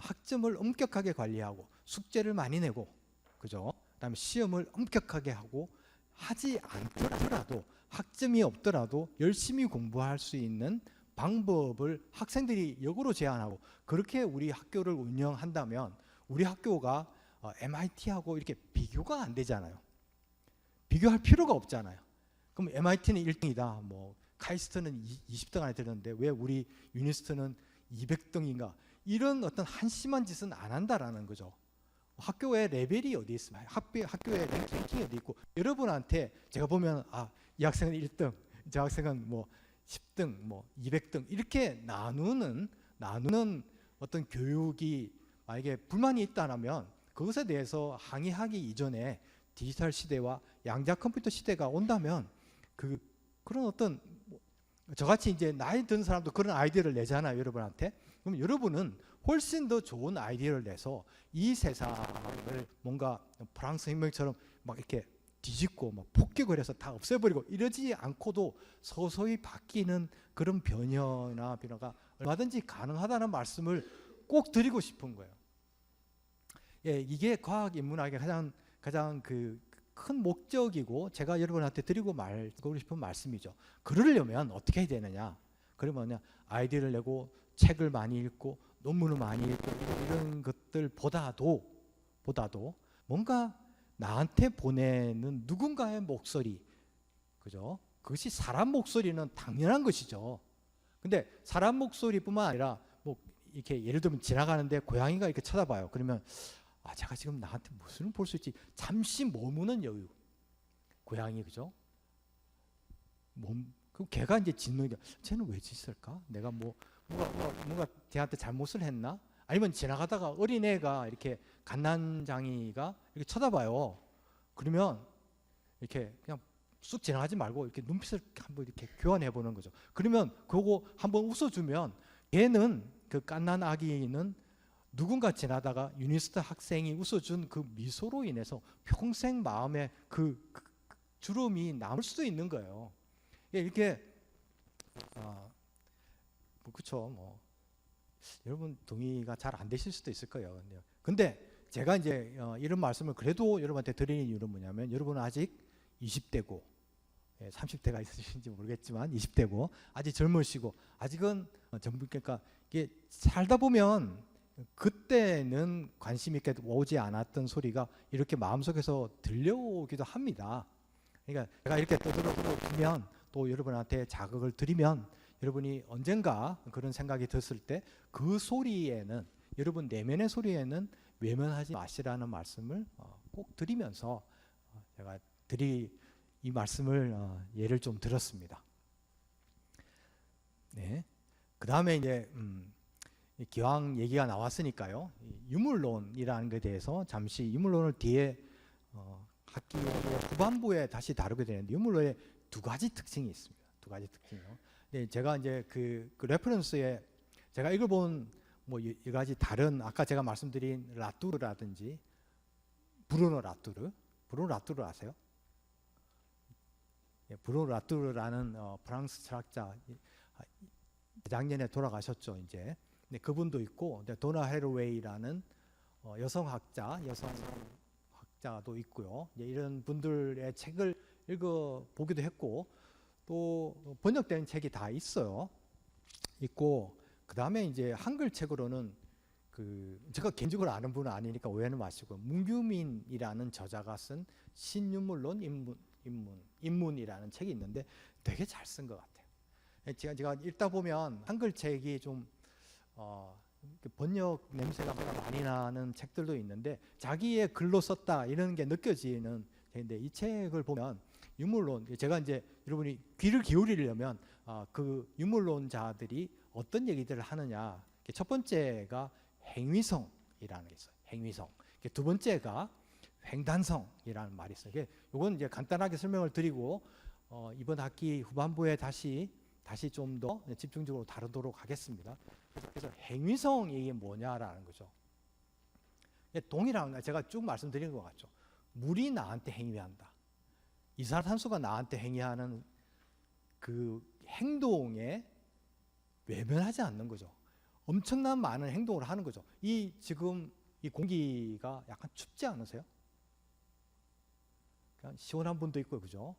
학점을 엄격하게 관리하고 숙제를 많이 내고 그죠? 그다음에 시험을 엄격하게 하고 하지 않더라도 학점이 없더라도 열심히 공부할 수 있는 방법을 학생들이 역으로 제안하고 그렇게 우리 학교를 운영한다면 우리 학교가 MIT하고 이렇게 비교가 안 되잖아요. 비교할 필요가 없잖아요. 그럼 MIT는 1등이다. 뭐 카이스트는 20등 안에 들었는데 왜 우리 유니스트는 200등인가? 이런 어떤 한심한 짓은 안 한다라는 거죠. 학교의 레벨이 어디 있습니까? 학교의 랭킹이 어디 있고 여러분한테 제가 보면 이 학생은 1등, 저 학생은 뭐 10등, 뭐 200등 이렇게 나누는 어떤 교육이 만약에 불만이 있다면 그것에 대해서 항의하기 이전에 디지털 시대와 양자 컴퓨터 시대가 온다면 그런 어떤 저같이 이제 나이 든 사람도 그런 아이디어를 내잖아요, 여러분한테. 그럼 여러분은 훨씬 더 좋은 아이디어를 내서 이 세상을 뭔가 프랑스 혁명처럼 막 이렇게 뒤집고 막 폭격을 해서 다 없애버리고 이러지 않고도 서서히 바뀌는 그런 변화가 얼마든지 가능하다는 말씀을 꼭 드리고 싶은 거예요. 예, 이게 과학 인문학의 가장 큰 목적이고 제가 여러분한테 드리고 싶은 말씀이죠. 그러려면 어떻게 해야 되느냐? 그러면 아이디어를 내고 책을 많이 읽고 논문을 많이 읽고 이런 것들보다도 뭔가 나한테 보내는 누군가의 목소리, 그죠? 그것이 사람 목소리는 당연한 것이죠. 근데 사람 목소리뿐만 아니라 뭐 이렇게 예를 들면 지나가는데 고양이가 이렇게 쳐다봐요. 그러면 제가 지금 나한테 무슨 볼 수 있지? 잠시 머무는 여유. 고양이 그죠? 그 걔가 이제 짖는 게 쟤는 왜 짖을까? 내가 뭔가 걔한테 잘못을 했나? 아니면 지나가다가 어린애가 이렇게 갓난장이가 이렇게 쳐다봐요. 그러면 이렇게 그냥 쑥 지나가지 말고 이렇게 눈빛을 한번 이렇게 교환해 보는 거죠. 그러면 그거 한번 웃어주면 걔는 그 갓난 아기는 누군가 지나다가 유니스트 학생이 웃어준 그 미소로 인해서 평생 마음에 그 주름이 남을 수도 있는 거예요. 이렇게 그렇죠. 여러분 동의가 잘 안 되실 수도 있을 거예요. 근데 제가 이제 이런 말씀을 그래도 여러분한테 드리는 이유는 뭐냐면 여러분은 아직 20대고 30대가 있으신지 모르겠지만 20대고 아직 젊으시고 아직은 그러니까 이게 살다 보면 그때는 관심 있게 오지 않았던 소리가 이렇게 마음속에서 들려오기도 합니다. 그러니까 제가 이렇게 떠들어보면 또 여러분한테 자극을 드리면 여러분이 언젠가 그런 생각이 들었을 때 그 소리에는 여러분 내면의 소리에는 외면하지 마시라는 말씀을 꼭 드리면서 제가 이 말씀을 예를 좀 들었습니다. 네. 그 다음에 이제 기왕 얘기가 나왔으니까요. 유물론이라는 것에 대해서 잠시 유물론을 뒤에 학기 후반부에 다시 다루게 되는데 유물론에 두 가지 특징이 있습니다. 두 가지 특징이요. 네, 제가 이제 그 레퍼런스에 제가 읽어본 뭐 여러 가지 다른 아까 제가 말씀드린 라뚜르라든지 브루노 라뚜르 아세요? 예, 브루노 라뚜르라는 프랑스 철학자 작년에 돌아가셨죠 이제. 네, 그분도 있고 도나 헤로웨이라는 여성학자도 있고요. 이런 분들의 책을 읽어보기도 했고 또 번역된 책이 다 있고 그 다음에 이제 한글 책으로는 제가 개인적으로 아는 분은 아니니까 오해는 마시고 문규민이라는 저자가 쓴 신유물론 입문이라는 책이 있는데 되게 잘 쓴 것 같아요. 제가 읽다 보면 한글 책이 좀 번역 냄새가 많이 나는 책들도 있는데 자기의 글로 썼다 이런 게 느껴지는 책인데 이 책을 보면 유물론 제가 이제 여러분이 귀를 기울이려면 그 유물론자들이 어떤 얘기들을 하느냐 첫 번째가 행위성이라는 게 있어요. 행위성. 두 번째가 횡단성이라는 말이 있어요. 이건 이제 간단하게 설명을 드리고 이번 학기 후반부에 다시 좀 더 집중적으로 다루도록 하겠습니다. 그래서 행위성이 이게 뭐냐라는 거죠. 동일한 제가 쭉 말씀드린 것 같죠. 물이 나한테 행위한다. 이산화탄소가 나한테 행위하는 그 행동에 외면하지 않는 거죠. 엄청난 많은 행동을 하는 거죠. 지금 이 공기가 약간 춥지 않으세요? 시원한 분도 있고 그죠?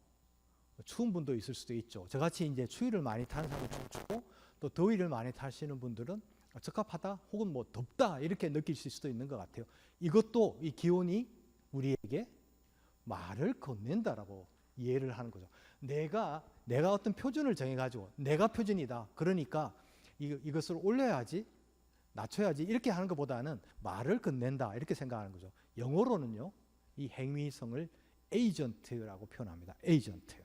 추운 분도 있을 수도 있죠. 저같이 이제 추위를 많이 타는 사람은 춥고 또 더위를 많이 타시는 분들은 적합하다 혹은 뭐 덥다 이렇게 느끼실 수도 있는 것 같아요. 이것도 이 기온이 우리에게 말을 건넨다라고 이해를 하는 거죠. 내가 어떤 표준을 정해가지고 내가 표준이다. 그러니까 이것을 올려야지 낮춰야지 이렇게 하는 것보다는 말을 건넨다 이렇게 생각하는 거죠. 영어로는요. 이 행위성을 에이전트라고 표현합니다. 에이전트요.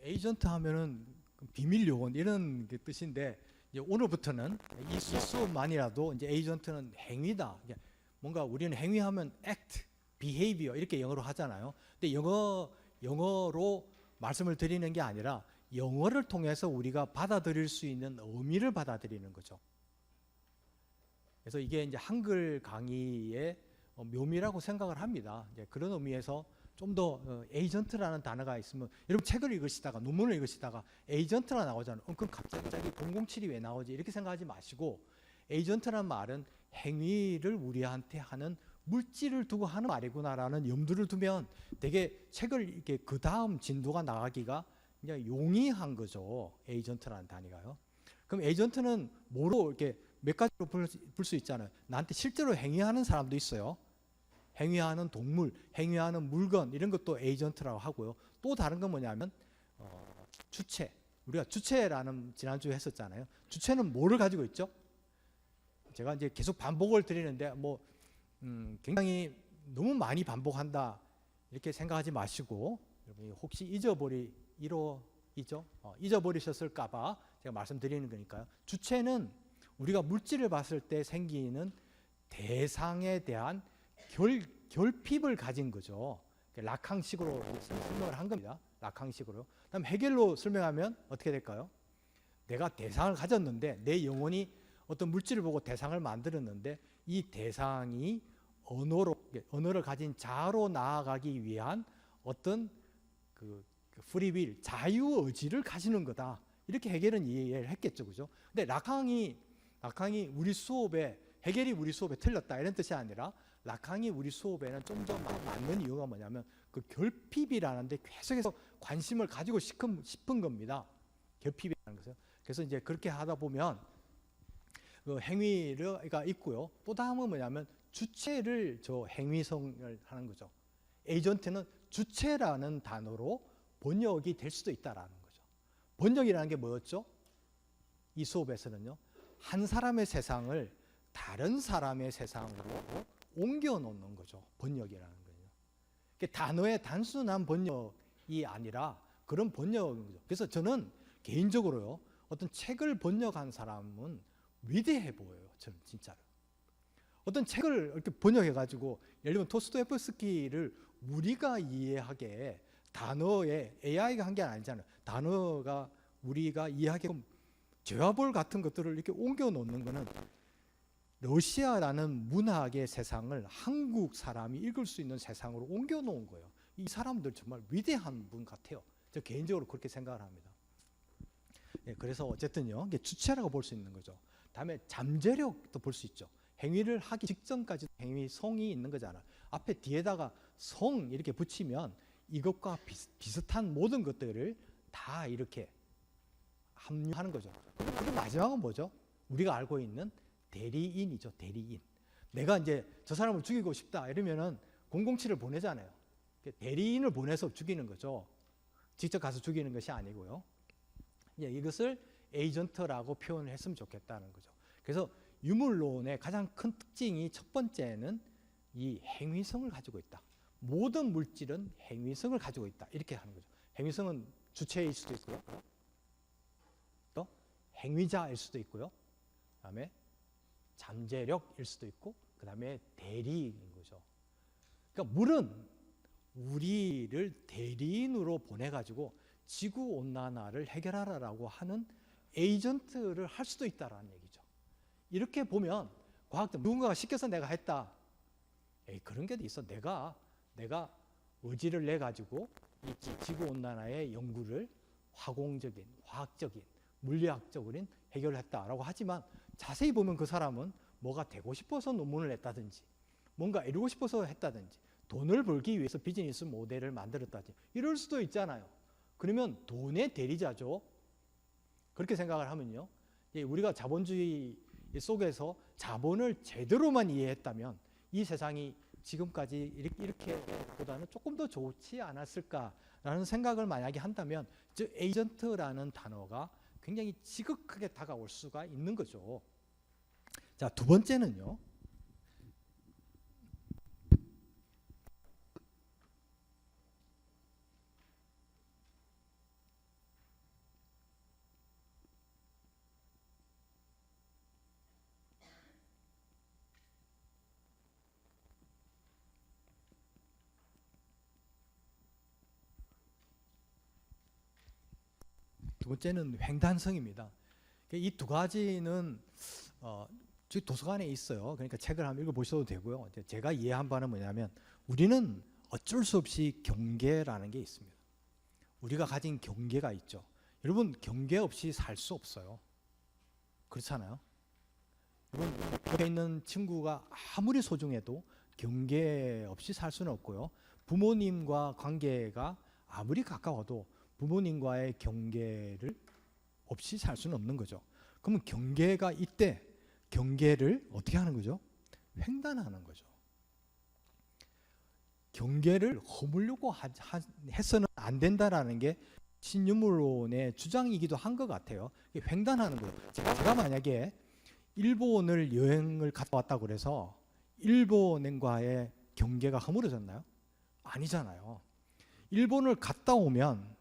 에이전트 하면은 비밀 요원 이런 게 뜻인데 이제 오늘부터는 이 수업만이라도 이제 에이전트는 행위다. 뭔가 우리는 행위하면 act, behavior 이렇게 영어로 하잖아요. 근데 영어로 말씀을 드리는 게 아니라 영어를 통해서 우리가 받아들일 수 있는 의미를 받아들이는 거죠. 그래서 이게 이제 한글 강의의 묘미라고 생각을 합니다. 이제 그런 의미에서 좀 더 에이전트라는 단어가 있으면 여러분 책을 읽으시다가 논문을 읽으시다가 에이전트가 나오잖아요. 그럼 갑자기 007이 왜 나오지? 이렇게 생각하지 마시고 에이전트란 말은 행위를 우리한테 하는 물질을 두고 하는 말이구나라는 염두를 두면 되게 책을 이렇게 그 다음 진도가 나가기가 그냥 용이한 거죠. 에이전트라는 단위가요. 그럼 에이전트는 뭐로 이렇게 몇 가지로 볼 수 있잖아요. 나한테 실제로 행위하는 사람도 있어요. 행위하는 동물, 행위하는 물건 이런 것도 에이전트라고 하고요. 또 다른 건 뭐냐면 주체. 우리가 주체라는 지난주에 했었잖아요. 주체는 뭐를 가지고 있죠? 제가 이제 계속 반복을 드리는데 굉장히 너무 많이 반복한다 이렇게 생각하지 마시고 여러분이 혹시 잊어버리셨을까봐 제가 말씀드리는 거니까요. 주체는 우리가 물질을 봤을 때 생기는 대상에 대한 결핍을 가진 거죠. 락항식으로 설명을 한 겁니다. 락항식으로. 그다음 해겔로 설명하면 어떻게 될까요? 내가 대상을 가졌는데 내 영혼이 어떤 물질을 보고 대상을 만들었는데 이 대상이 언어를 가진 자로 나아가기 위한 어떤 그 프리윌, 자유 의지를 가지는 거다. 이렇게 해겔은 이해를 했겠죠, 그죠? 근데 락항이 우리 수업에 해겔이 우리 수업에 틀렸다 이런 뜻이 아니라 락항이 우리 수업에는 좀 더 맞는 이유가 뭐냐면 그 결핍이라는 데 계속해서 관심을 가지고 싶은 겁니다. 결핍이라는 것은. 그래서 이제 그렇게 하다 보면 그 행위가 있고요. 또 다음은 뭐냐면 주체를 행위성을 하는 거죠. 에이전트는 주체라는 단어로 번역이 될 수도 있다라는 거죠. 번역이라는 게 뭐였죠? 이 수업에서는요. 한 사람의 세상을 다른 사람의 세상으로 옮겨 놓는 거죠. 번역이라는 거예요. 단어의 단순한 번역이 아니라 그런 번역인 거죠. 그래서 저는 개인적으로요. 어떤 책을 번역한 사람은 위대해 보여요. 저는 진짜로. 어떤 책을 이렇게 번역해 가지고 예를 들면 도스토옙스키를 우리가 이해하게 단어에 AI가 한 게 아니잖아요. 단어가 우리가 이해하게끔 제화볼 같은 것들을 이렇게 옮겨 놓는 거는 러시아라는 문학의 세상을 한국 사람이 읽을 수 있는 세상으로 옮겨 놓은 거예요. 이 사람들 정말 위대한 분 같아요. 저 개인적으로 그렇게 생각을 합니다. 그래서 어쨌든요. 이게 주체라고 볼 수 있는 거죠. 다음에 잠재력도 볼 수 있죠. 행위를 하기 직전까지 행위성이 있는 거잖아. 앞에 뒤에다가 성 이렇게 붙이면 이것과 비슷한 모든 것들을 다 이렇게 합류하는 거죠. 그리고 마지막은 뭐죠? 우리가 알고 있는 대리인이죠. 대리인. 내가 이제 저 사람을 죽이고 싶다 이러면은 007을 보내잖아요. 대리인을 보내서 죽이는 거죠. 직접 가서 죽이는 것이 아니고요. 이것을 에이전트라고 표현을 했으면 좋겠다는 거죠. 그래서 유물론의 가장 큰 특징이 첫 번째는 이 행위성을 가지고 있다. 모든 물질은 행위성을 가지고 있다. 이렇게 하는 거죠. 행위성은 주체일 수도 있고요. 또 행위자일 수도 있고요. 그다음에 잠재력일 수도 있고 그다음에 대리인인 거죠. 그러니까 물은 우리를 대리인으로 보내가지고 지구온난화를 해결하라라고 하는 에이전트를 할 수도 있다라는 얘기죠. 이렇게 보면 과학자 누군가가 시켜서 내가 했다. 그런 게 있어. 내가 의지를 내 가지고 이 지구온난화의 연구를 화공적인, 화학적인, 물리학적인 해결을 했다라고 하지만 자세히 보면 그 사람은 뭐가 되고 싶어서 논문을 냈다든지 뭔가 이루고 싶어서 했다든지 돈을 벌기 위해서 비즈니스 모델을 만들었다든지 이럴 수도 있잖아요. 그러면 돈의 대리자죠. 그렇게 생각을 하면요. 우리가 자본주의 속에서 자본을 제대로만 이해했다면 이 세상이 지금까지 이렇게보다는 조금 더 좋지 않았을까라는 생각을 만약에 한다면 즉 에이전트라는 단어가 굉장히 지극하게 다가올 수가 있는 거죠. 자, 두 번째는요. 두 번째는 횡단성입니다. 이 두 가지는 저희 도서관에 있어요. 그러니까 책을 한번 읽어보셔도 되고요. 제가 이해한 바는 뭐냐면 우리는 어쩔 수 없이 경계라는 게 있습니다. 우리가 가진 경계가 있죠. 여러분 경계 없이 살 수 없어요. 그렇잖아요. 옆에 있는 친구가 아무리 소중해도 경계 없이 살 수는 없고요. 부모님과 관계가 아무리 가까워도 부모님과의 경계를 없이 살 수는 없는 거죠. 그러면 경계가 이때 경계를 어떻게 하는 거죠? 횡단하는 거죠. 경계를 허물려고 해서는 안 된다라는 게 신유물론의 주장이기도 한 것 같아요. 횡단하는 거예요. 제가 만약에 일본을 여행을 갔다 왔다고 그래서 일본과의 경계가 허물어졌나요? 아니잖아요. 일본을 갔다 오면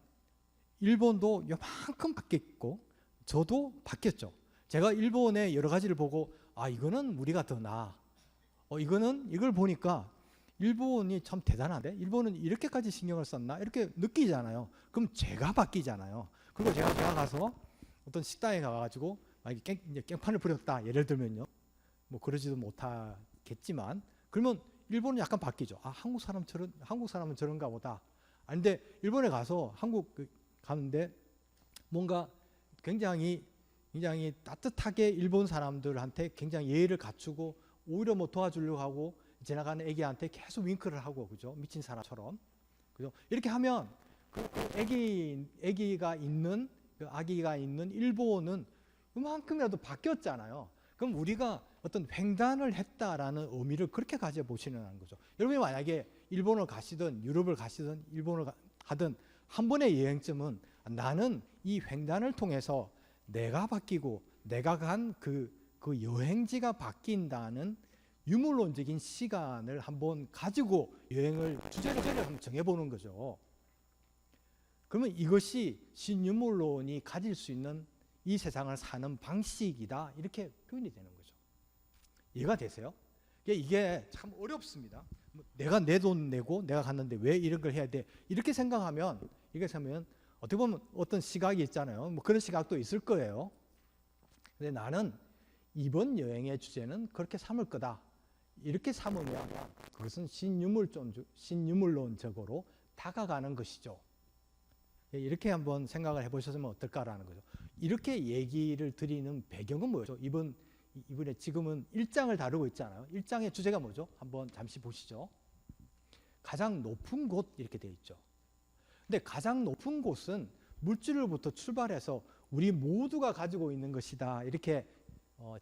일본도 요만큼 바뀌었고 저도 바뀌었죠. 제가 일본의 여러 가지를 보고 이거는 우리가 더 나아. 이걸 보니까 일본이 참 대단한데 일본은 이렇게까지 신경을 썼나 이렇게 느끼잖아요. 그럼 제가 바뀌잖아요. 그리고 제가 가서 어떤 식당에 가가지고 이제 깽판을 부렸다 예를 들면요, 뭐 그러지도 못하겠지만 그러면 일본은 약간 바뀌죠. 한국 사람은 저런가 보다. 근데 일본에 가서 한국 가는데 뭔가 굉장히 따뜻하게 일본 사람들한테 굉장히 예의를 갖추고 오히려 뭐 도와주려고 하고 지나가는 애기한테 계속 윙크를 하고, 그죠? 미친 사람처럼, 그죠? 이렇게 하면 그 아기가 있는 일본은 그만큼이라도 바뀌었잖아요. 그럼 우리가 어떤 횡단을 했다라는 의미를 그렇게 가져보시는 거죠. 여러분이 만약에 일본을 가시든 유럽을 가시든 일본을 하든 한 번의 여행쯤은 나는 이 횡단을 통해서 내가 바뀌고 내가 간 그 여행지가 바뀐다는 유물론적인 시간을 한번 가지고 여행을 주제를 한번 정해보는 거죠. 그러면 이것이 신유물론이 가질 수 있는 이 세상을 사는 방식이다, 이렇게 표현이 되는 거죠. 이해가 되세요? 이게 참 어렵습니다. 내가 내 돈 내고 내가 갔는데 왜 이런 걸 해야 돼? 이렇게 생각하면 어떻게 보면 어떤 시각이 있잖아요. 뭐 그런 시각도 있을 거예요. 근데 나는 이번 여행의 주제는 그렇게 삼을 거다. 이렇게 삼으면 그것은 신유물론적으로 다가가는 것이죠. 이렇게 한번 생각을 해보셨으면 어떨까라는 거죠. 이렇게 얘기를 드리는 배경은 뭐죠? 이번에 지금은 1장을 다루고 있잖아요. 1장의 주제가 뭐죠? 한번 잠시 보시죠. 가장 높은 곳 이렇게 되어 있죠. 근데 가장 높은 곳은 물질로부터 출발해서 우리 모두가 가지고 있는 것이다, 이렇게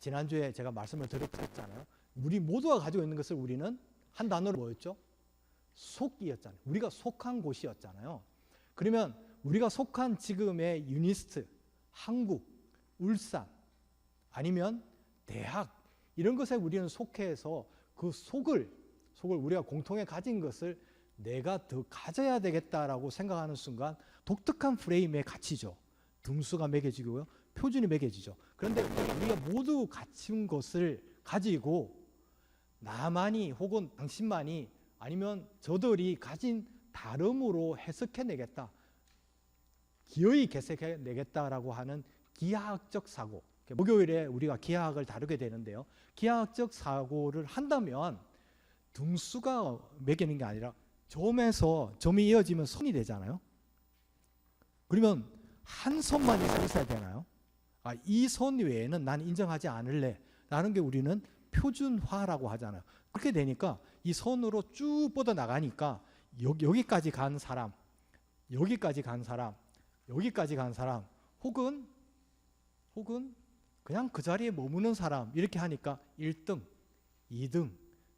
지난주에 제가 말씀을 드렸잖아요. 우리 모두가 가지고 있는 것을 우리는 한 단어로 뭐였죠? 속이었잖아요. 우리가 속한 곳이었잖아요. 그러면 우리가 속한 지금의 유니스트, 한국, 울산, 아니면 대학, 이런 것에 우리는 속해서 그 속을 우리가 공통에 가진 것을 내가 더 가져야 되겠다라고 생각하는 순간 독특한 프레임의 가치죠. 등수가 매겨지고요, 표준이 매겨지죠. 그런데 우리가 모두 갖춘 것을 가지고 나만이 혹은 당신만이 아니면 저들이 가진 다름으로 해석해내겠다, 기어이 개색해내겠다라고 하는 기하학적 사고, 목요일에 우리가 기하학을 다루게 되는데요, 기하학적 사고를 한다면 등수가 매기는 게 아니라 점에서 점이 이어지면 선이 되잖아요. 그러면 한 선만 있어야 되나요? 이 선 외에는 난 인정하지 않을래 라는 게 우리는 표준화라고 하잖아요. 그렇게 되니까 이 선으로 쭉 뻗어 나가니까 여기까지 간 사람, 여기까지 간 사람, 여기까지 간 사람, 혹은 그냥 그 자리에 머무는 사람, 이렇게 하니까 1등, 2등,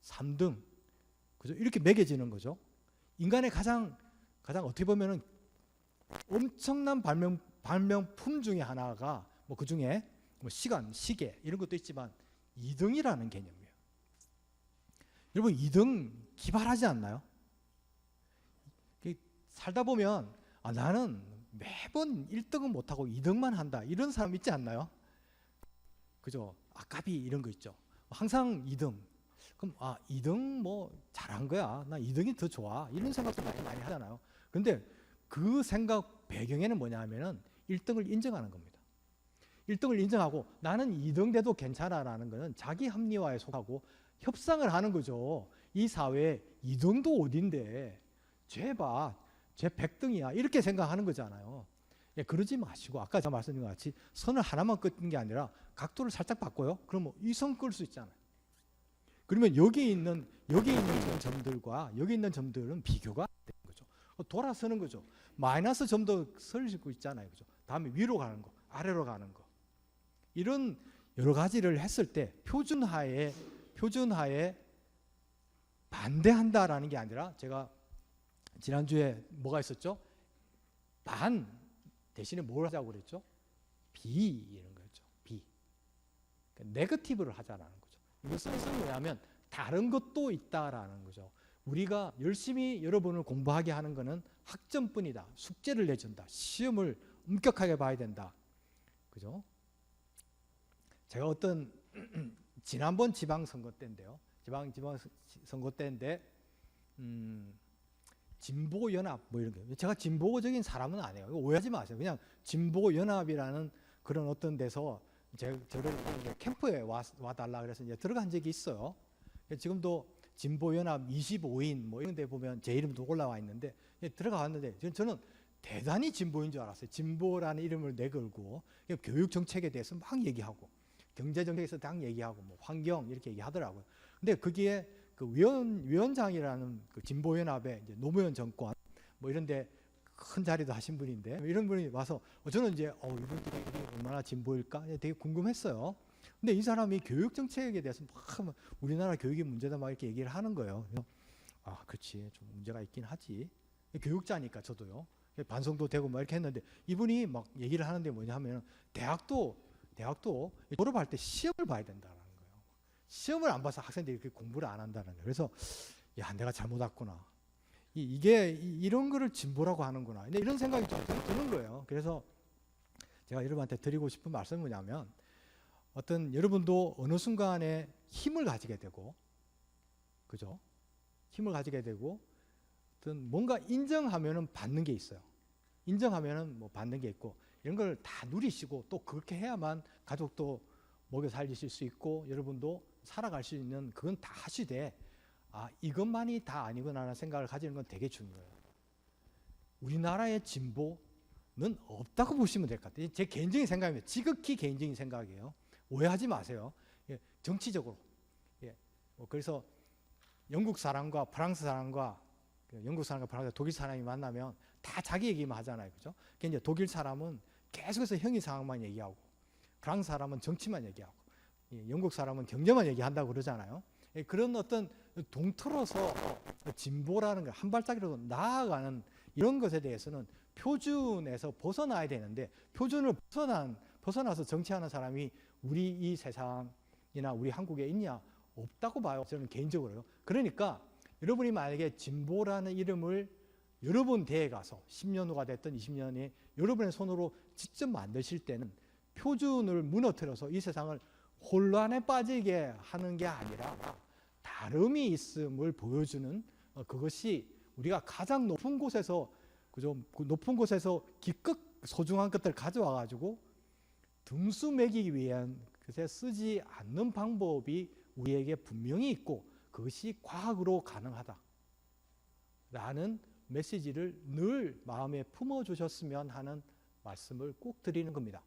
3등, 그죠? 이렇게 매겨지는 거죠. 인간의 가장 어떻게 보면은 엄청난 발명품 중에 하나가 뭐 그 중에 뭐 시간, 시계 이런 것도 있지만 2등이라는 개념이에요. 여러분 2등 기발하지 않나요? 살다 보면 나는 매번 1등은 못하고 2등만 한다, 이런 사람 있지 않나요? 그죠? 아까비 이런 거 있죠. 항상 2등. 그럼 2등 뭐 잘한 거야, 나 2등이 더 좋아, 이런 생각도 많이 하잖아요. 근데 그 생각 배경에는 뭐냐 하면은 1등을 인정하는 겁니다. 1등을 인정하고 나는 2등 돼도 괜찮아라는 것은 자기 합리화에 속하고 협상을 하는 거죠. 이 사회에 2등도 어딘데 쟤 봐, 쟤 100등이야, 이렇게 생각하는 거잖아요. 예, 그러지 마시고 아까 제가 말씀드린 것 같이 선을 하나만 끄는 게 아니라 각도를 살짝 바꿔요. 그러면 이 선 끌 수 있잖아요. 그러면 여기 있는 점들과 여기 있는 점들은 비교가 되는 거죠. 돌아서는 거죠. 마이너스 점도 설고 있잖아요. 그죠? 다음에 위로 가는 거, 아래로 가는 거. 이런 여러 가지를 했을 때 표준화에 반대한다라는 게 아니라 제가 지난주에 뭐가 있었죠? 반 대신에 뭘 하자고 그랬죠? 비 이런 거였죠. 비. 그러니까 네거티브를 하자라는 거죠. 이것은 왜냐하면 다른 것도 있다라는 거죠. 우리가 열심히 여러분을 공부하게 하는 것은 학점뿐이다. 숙제를 내준다. 시험을 엄격하게 봐야 된다. 그죠? 제가 어떤 지난번 지방선거 때인데요. 지방선거 때인데 진보연합 뭐 이런 게 제가 진보적인 사람은 아니에요. 오해하지 마세요. 그냥 진보연합이라는 그런 어떤 데서 저를 캠프에 와달라 그래서 이제 들어간 적이 있어요. 지금도 진보연합 25인 뭐 이런 데 보면 제 이름도 올라와 있는데 들어가 왔는데 저는 대단히 진보인 줄 알았어요. 진보라는 이름을 내걸고 교육 정책에 대해서 막 얘기하고 경제 정책에서 딱 얘기하고 뭐 환경 이렇게 얘기하더라고요. 근데 거기에 그 위원장이라는 그 진보연합의 이제 노무현 정권 뭐 이런데 큰 자리도 하신 분인데 이런 분이 와서 저는 이제 이분들이 얼마나 진보일까 되게 궁금했어요. 근데 이 사람이 교육 정책에 대해서 막 우리나라 교육이 문제다 막 이렇게 얘기를 하는 거예요. 그래서 그렇지 좀 문제가 있긴 하지. 교육자니까 저도요. 반성도 되고 막 이렇게 했는데 이분이 막 얘기를 하는데 뭐냐 하면 대학도 졸업할 때 시험을 봐야 된다라는 거예요. 시험을 안 봐서 학생들이 그렇게 공부를 안 한다는 거예요. 그래서 야 내가 잘못 왔구나. 이게 이런 거를 진보라고 하는구나. 근데 이런 생각이 좀 드는 거예요. 그래서 제가 여러분한테 드리고 싶은 말씀은 뭐냐면 어떤 여러분도 어느 순간에 힘을 가지게 되고 그죠? 힘을 가지게 되고 어떤 뭔가 인정하면은 받는 게 있어요. 인정하면은 뭐 받는 게 있고 이런 걸 다 누리시고 또 그렇게 해야만 가족도 먹여 살리실 수 있고 여러분도 살아갈 수 있는 그건 다 하시되 이것만이 다 아니구나라는 생각을 가지는 건 되게 중요해요. 우리나라의 진보는 없다고 보시면 될 것 같아요. 제 개인적인 생각입니다. 지극히 개인적인 생각이에요. 오해하지 마세요. 정치적으로. 그래서 영국 사람과 프랑스 사람과 독일 사람이 만나면 다 자기 얘기만 하잖아요. 그죠? 이제 독일 사람은 계속해서 형이 상황만 얘기하고 프랑스 사람은 정치만 얘기하고 영국 사람은 경제만 얘기한다고 그러잖아요. 그런 어떤 동틀어서 진보라는 걸 한 발짝이라도 나아가는 이런 것에 대해서는 표준에서 벗어나야 되는데 표준을 벗어나서 정치하는 사람이 우리 이 세상이나 우리 한국에 있냐? 없다고 봐요. 저는 개인적으로요. 그러니까 여러분이 만약에 진보라는 이름을 여러분 대에 가서 10년 후가 됐든 20년에 여러분의 손으로 직접 만드실 때는 표준을 무너뜨려서 이 세상을 혼란에 빠지게 하는 게 아니라 다름이 있음을 보여주는 그것이 우리가 가장 높은 곳에서 기껏 소중한 것들 가져와 가지고 등수 매기기 위한 것에 쓰지 않는 방법이 우리에게 분명히 있고 그것이 과학으로 가능하다라는 메시지를 늘 마음에 품어주셨으면 하는 말씀을 꼭 드리는 겁니다.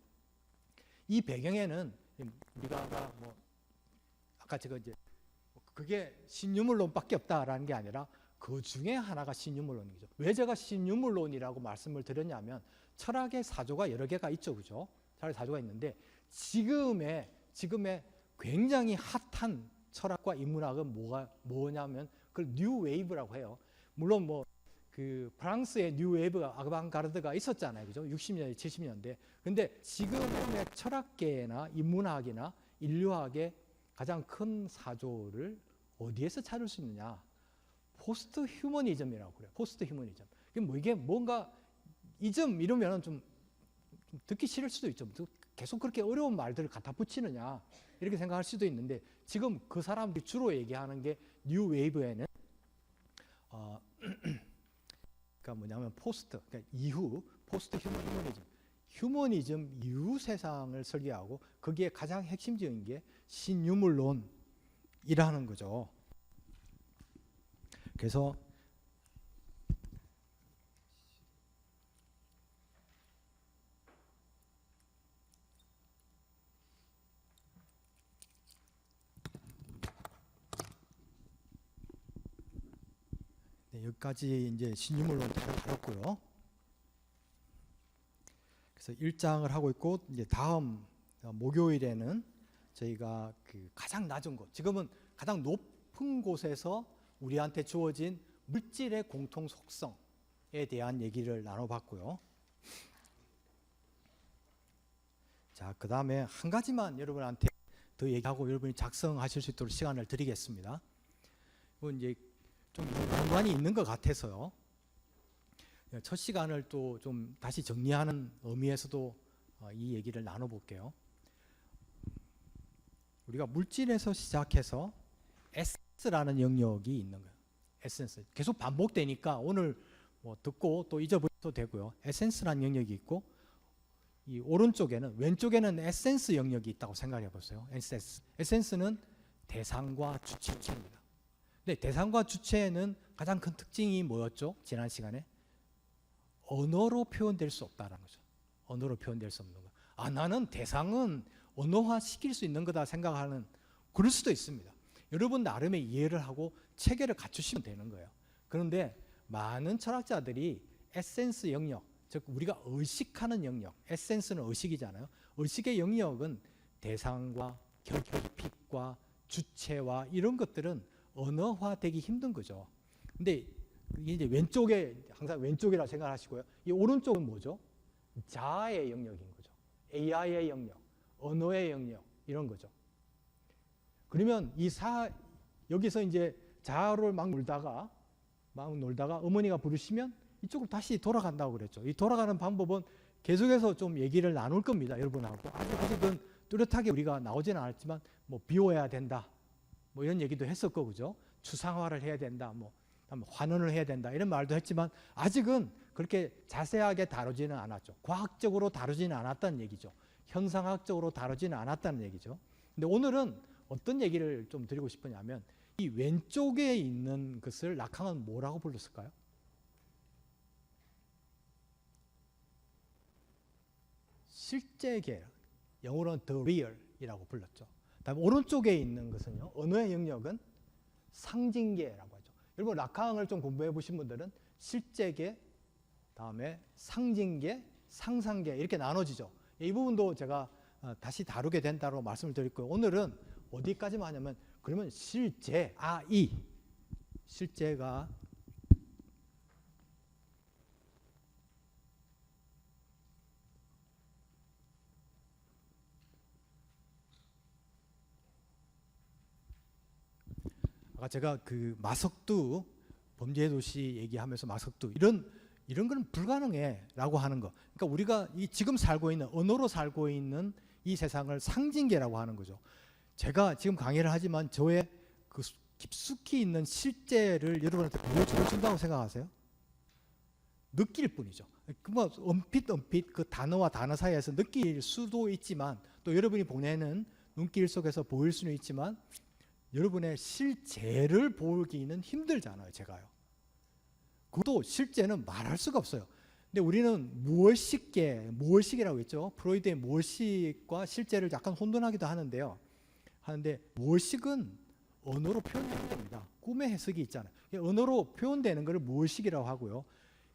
이 배경에는 우리가 아까 제가 이제 그게 신유물론밖에 없다라는 게 아니라 그 중에 하나가 신유물론이죠. 왜 제가 신유물론이라고 말씀을 드렸냐면 철학의 사조가 여러 개가 있죠, 그죠? 철학의 사조가 있는데 지금의 굉장히 핫한 철학과 인문학은 뭐냐면 그걸 뉴 웨이브라고 해요. 물론 그 프랑스의 뉴 웨이브 아방가르드가 있었잖아요, 그죠? 60년대, 70년대. 근데 지금의 철학계나 인문학이나 인류학의 가장 큰 사조를 어디에서 찾을 수 있느냐? 포스트 휴머니즘이라고 그래요. 포스트 휴머니즘. 이게 뭔가 이점 이러면은 좀 듣기 싫을 수도 있죠. 계속 그렇게 어려운 말들을 갖다 붙이느냐 이렇게 생각할 수도 있는데 지금 그 사람들이 주로 얘기하는 게 뉴 웨이브에는 그러니까 뭐냐면 그러니까 이후 포스트 휴머니즘 이후 세상을 설계하고 거기에 가장 핵심적인 게 신유물론이라는 거죠. 그래서 여기까지 이제 신유물론 다뤘고요. 그래서 1장을 하고 있고 이제 다음 목요일에는 저희가 그 가장 낮은 곳, 지금은 가장 높은 곳에서 우리한테 주어진 물질의 공통 속성에 대한 얘기를 나눠봤고요. 자, 그 다음에 한 가지만 여러분한테 더 얘기하고 여러분이 작성하실 수 있도록 시간을 드리겠습니다. 이건 이제 좀 연관이 있는 것 같아서요. 첫 시간을 또 좀 다시 정리하는 의미에서도 이 얘기를 나눠볼게요. 우리가 물질에서 시작해서 에센스라는 영역이 있는 거예요. 에센스. 계속 반복되니까 오늘 뭐 듣고 또 잊어버려도 되고요. 에센스라는 영역이 있고 이 오른쪽에는 왼쪽에는 에센스 영역이 있다고 생각해 보세요. 에센스는 대상과 주체입니다. 근데 대상과 주체는 가장 큰 특징이 뭐였죠? 지난 시간에 언어로 표현될 수 없다는 거죠. 언어로 표현될 수 없는 거. 아, 나는 대상은 언어화 시킬 수 있는 거다 생각하는, 그럴 수도 있습니다. 여러분 나름의 이해를 하고 체계를 갖추시면 되는 거예요. 그런데 많은 철학자들이 에센스 영역, 즉 우리가 의식하는 영역, 에센스는 의식이잖아요. 의식의 영역은 대상과 결핍과 주체와 이런 것들은 언어화되기 힘든 거죠. 근데 이게 이제 왼쪽에 항상 왼쪽이라 생각하시고요. 이 오른쪽은 뭐죠? 자아의 영역인 거죠. AI의 영역, 언어의 영역 이런 거죠. 그러면 여기서 이제 자아를 막 놀다가 어머니가 부르시면 이쪽으로 다시 돌아간다고 그랬죠. 이 돌아가는 방법은 계속해서 좀 얘기를 나눌 겁니다, 여러분하고. 아직은 뚜렷하게 우리가 나오지는 않았지만 뭐 비워야 된다, 뭐 이런 얘기도 했었고, 그죠? 추상화를 해야 된다, 뭐 환원을 해야 된다 이런 말도 했지만 아직은 그렇게 자세하게 다루지는 않았죠. 과학적으로 다루지는 않았다는 얘기죠. 현상학적으로 다루지는 않았다는 얘기죠. 근데 오늘은 어떤 얘기를 좀 드리고 싶으냐면 이 왼쪽에 있는 것을 라칸은 뭐라고 불렀을까요? 실제계, 영어로는 the real이라고 불렀죠. 다음 오른쪽에 있는 것은요, 언어의 영역은 상징계라고 하죠. 여러분 라칸을 좀 공부해 보신 분들은 실제계, 다음에 상징계, 상상계 이렇게 나눠지죠. 이 부분도 제가 다시 다루게 된다고 말씀을 드릴 거예요. 오늘은 어디까지만 하냐면 그러면 실제, 실제가 아까 제가 그 마석두 범죄의 도시 얘기하면서 마석두 이런 거는 불가능해라고 하는 거. 그러니까 우리가 이 지금 살고 있는 언어로 살고 있는 이 세상을 상징계라고 하는 거죠. 제가 지금 강의를 하지만 저의 그 깊숙이 있는 실제를 여러분한테 보여준다고 생각하세요? 느낄 뿐이죠. 뭐 언핏 그 단어와 단어 사이에서 느낄 수도 있지만 또 여러분이 보내는 눈길 속에서 보일 수는 있지만 여러분의 실제를 보기는 힘들잖아요, 제가요. 그것도 실제는 말할 수가 없어요. 근데 우리는 무의식이라고 했죠. 프로이드의 무의식과 실제를 약간 혼돈하기도 하는데 무의식은 언어로 표현되는 겁니다. 꿈의 해석이 있잖아요. 언어로 표현되는 것을 무의식이라고 하고요.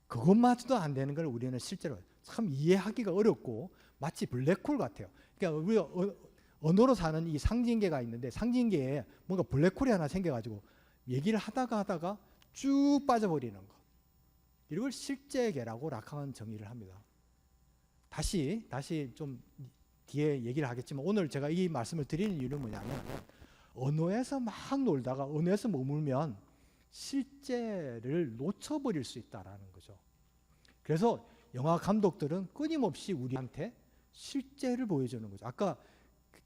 그것마저도 안 되는 걸 우리는 실제로 참 이해하기가 어렵고 마치 블랙홀 같아요. 그러니까 우리가 언어로 사는 이 상징계가 있는데 상징계에 뭔가 블랙홀이 하나 생겨가지고 얘기를 하다가 쭉 빠져버리는 것. 이걸 실제계라고 라칸은 정의를 합니다. 다시 좀 뒤에 얘기를 하겠지만 오늘 제가 이 말씀을 드리는 이유는 뭐냐면 언어에서 막 놀다가 언어에서 머물면 실제를 놓쳐버릴 수 있다라는 거죠. 그래서 영화 감독들은 끊임없이 우리한테 실제를 보여주는 거죠. 아까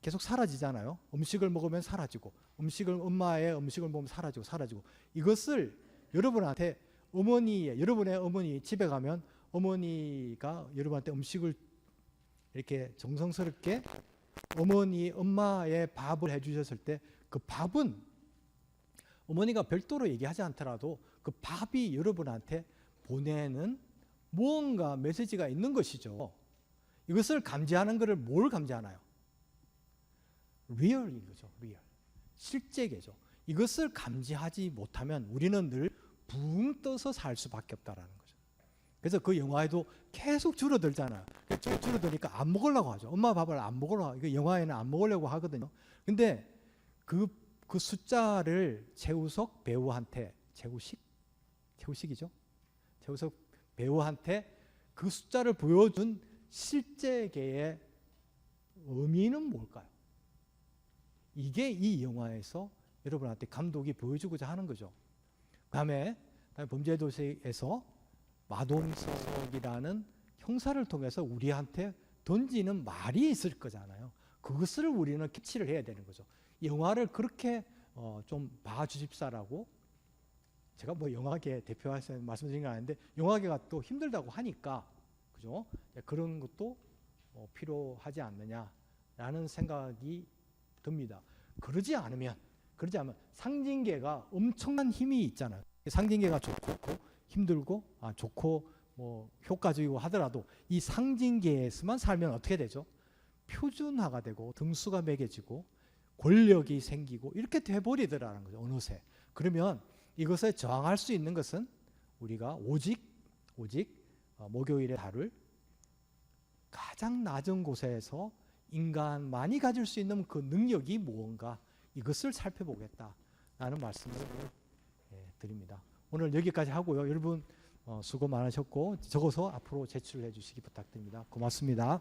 계속 사라지잖아요. 음식을 먹으면 사라지고 엄마의 음식을 먹으면 사라지고 이것을 여러분한테 여러분의 어머니 집에 가면 어머니가 여러분한테 음식을 이렇게 정성스럽게 엄마의 밥을 해주셨을 때 그 밥은 어머니가 별도로 얘기하지 않더라도 그 밥이 여러분한테 보내는 무언가 메시지가 있는 것이죠. 이것을 감지하는 것을 뭘 감지하나요? 리얼인 거죠. 리얼. 실제계죠. 이것을 감지하지 못하면 우리는 늘 붕 떠서 살 수밖에 없다라는 거죠. 그래서 그 영화에도 계속 줄어들잖아요. 줄어드니까 안 먹으려고 하죠. 엄마 밥을 안 먹으려고. 이거 영화에는 안 먹으려고 하거든요. 근데 그 숫자를 최우석 배우한테 최우식이죠. 최우석 배우한테 그 숫자를 보여준 실제계의 의미는 뭘까요? 이게 이 영화에서 여러분한테 감독이 보여주고자 하는 거죠. 그다음에 범죄도시에서 마동석이라는 형사를 통해서 우리한테 던지는 말이 있을 거잖아요. 그것을 우리는 캐치를 해야 되는 거죠. 영화를 그렇게 좀 봐주십사라고, 제가 뭐 영화계 대표하셔서 말씀드린 건 아닌데 영화계가 또 힘들다고 하니까, 그죠? 그런 것도 필요하지 않느냐라는 생각이 듭니다. 그러지 않으면 상징계가 엄청난 힘이 있잖아요. 상징계가 좋고 힘들고 좋고 뭐 효과적이고 하더라도 이 상징계에서만 살면 어떻게 되죠? 표준화가 되고 등수가 매겨지고 권력이 생기고 이렇게 돼버리더라는 거죠. 어느새. 그러면 이것에 저항할 수 있는 것은 우리가 오직 목요일에 다룰 가장 낮은 곳에서 인간만이 가질 수 있는 그 능력이 무언가, 이것을 살펴보겠다라는 말씀을 드립니다. 오늘 여기까지 하고요. 여러분 수고 많으셨고 적어서 앞으로 제출해 주시기 부탁드립니다. 고맙습니다.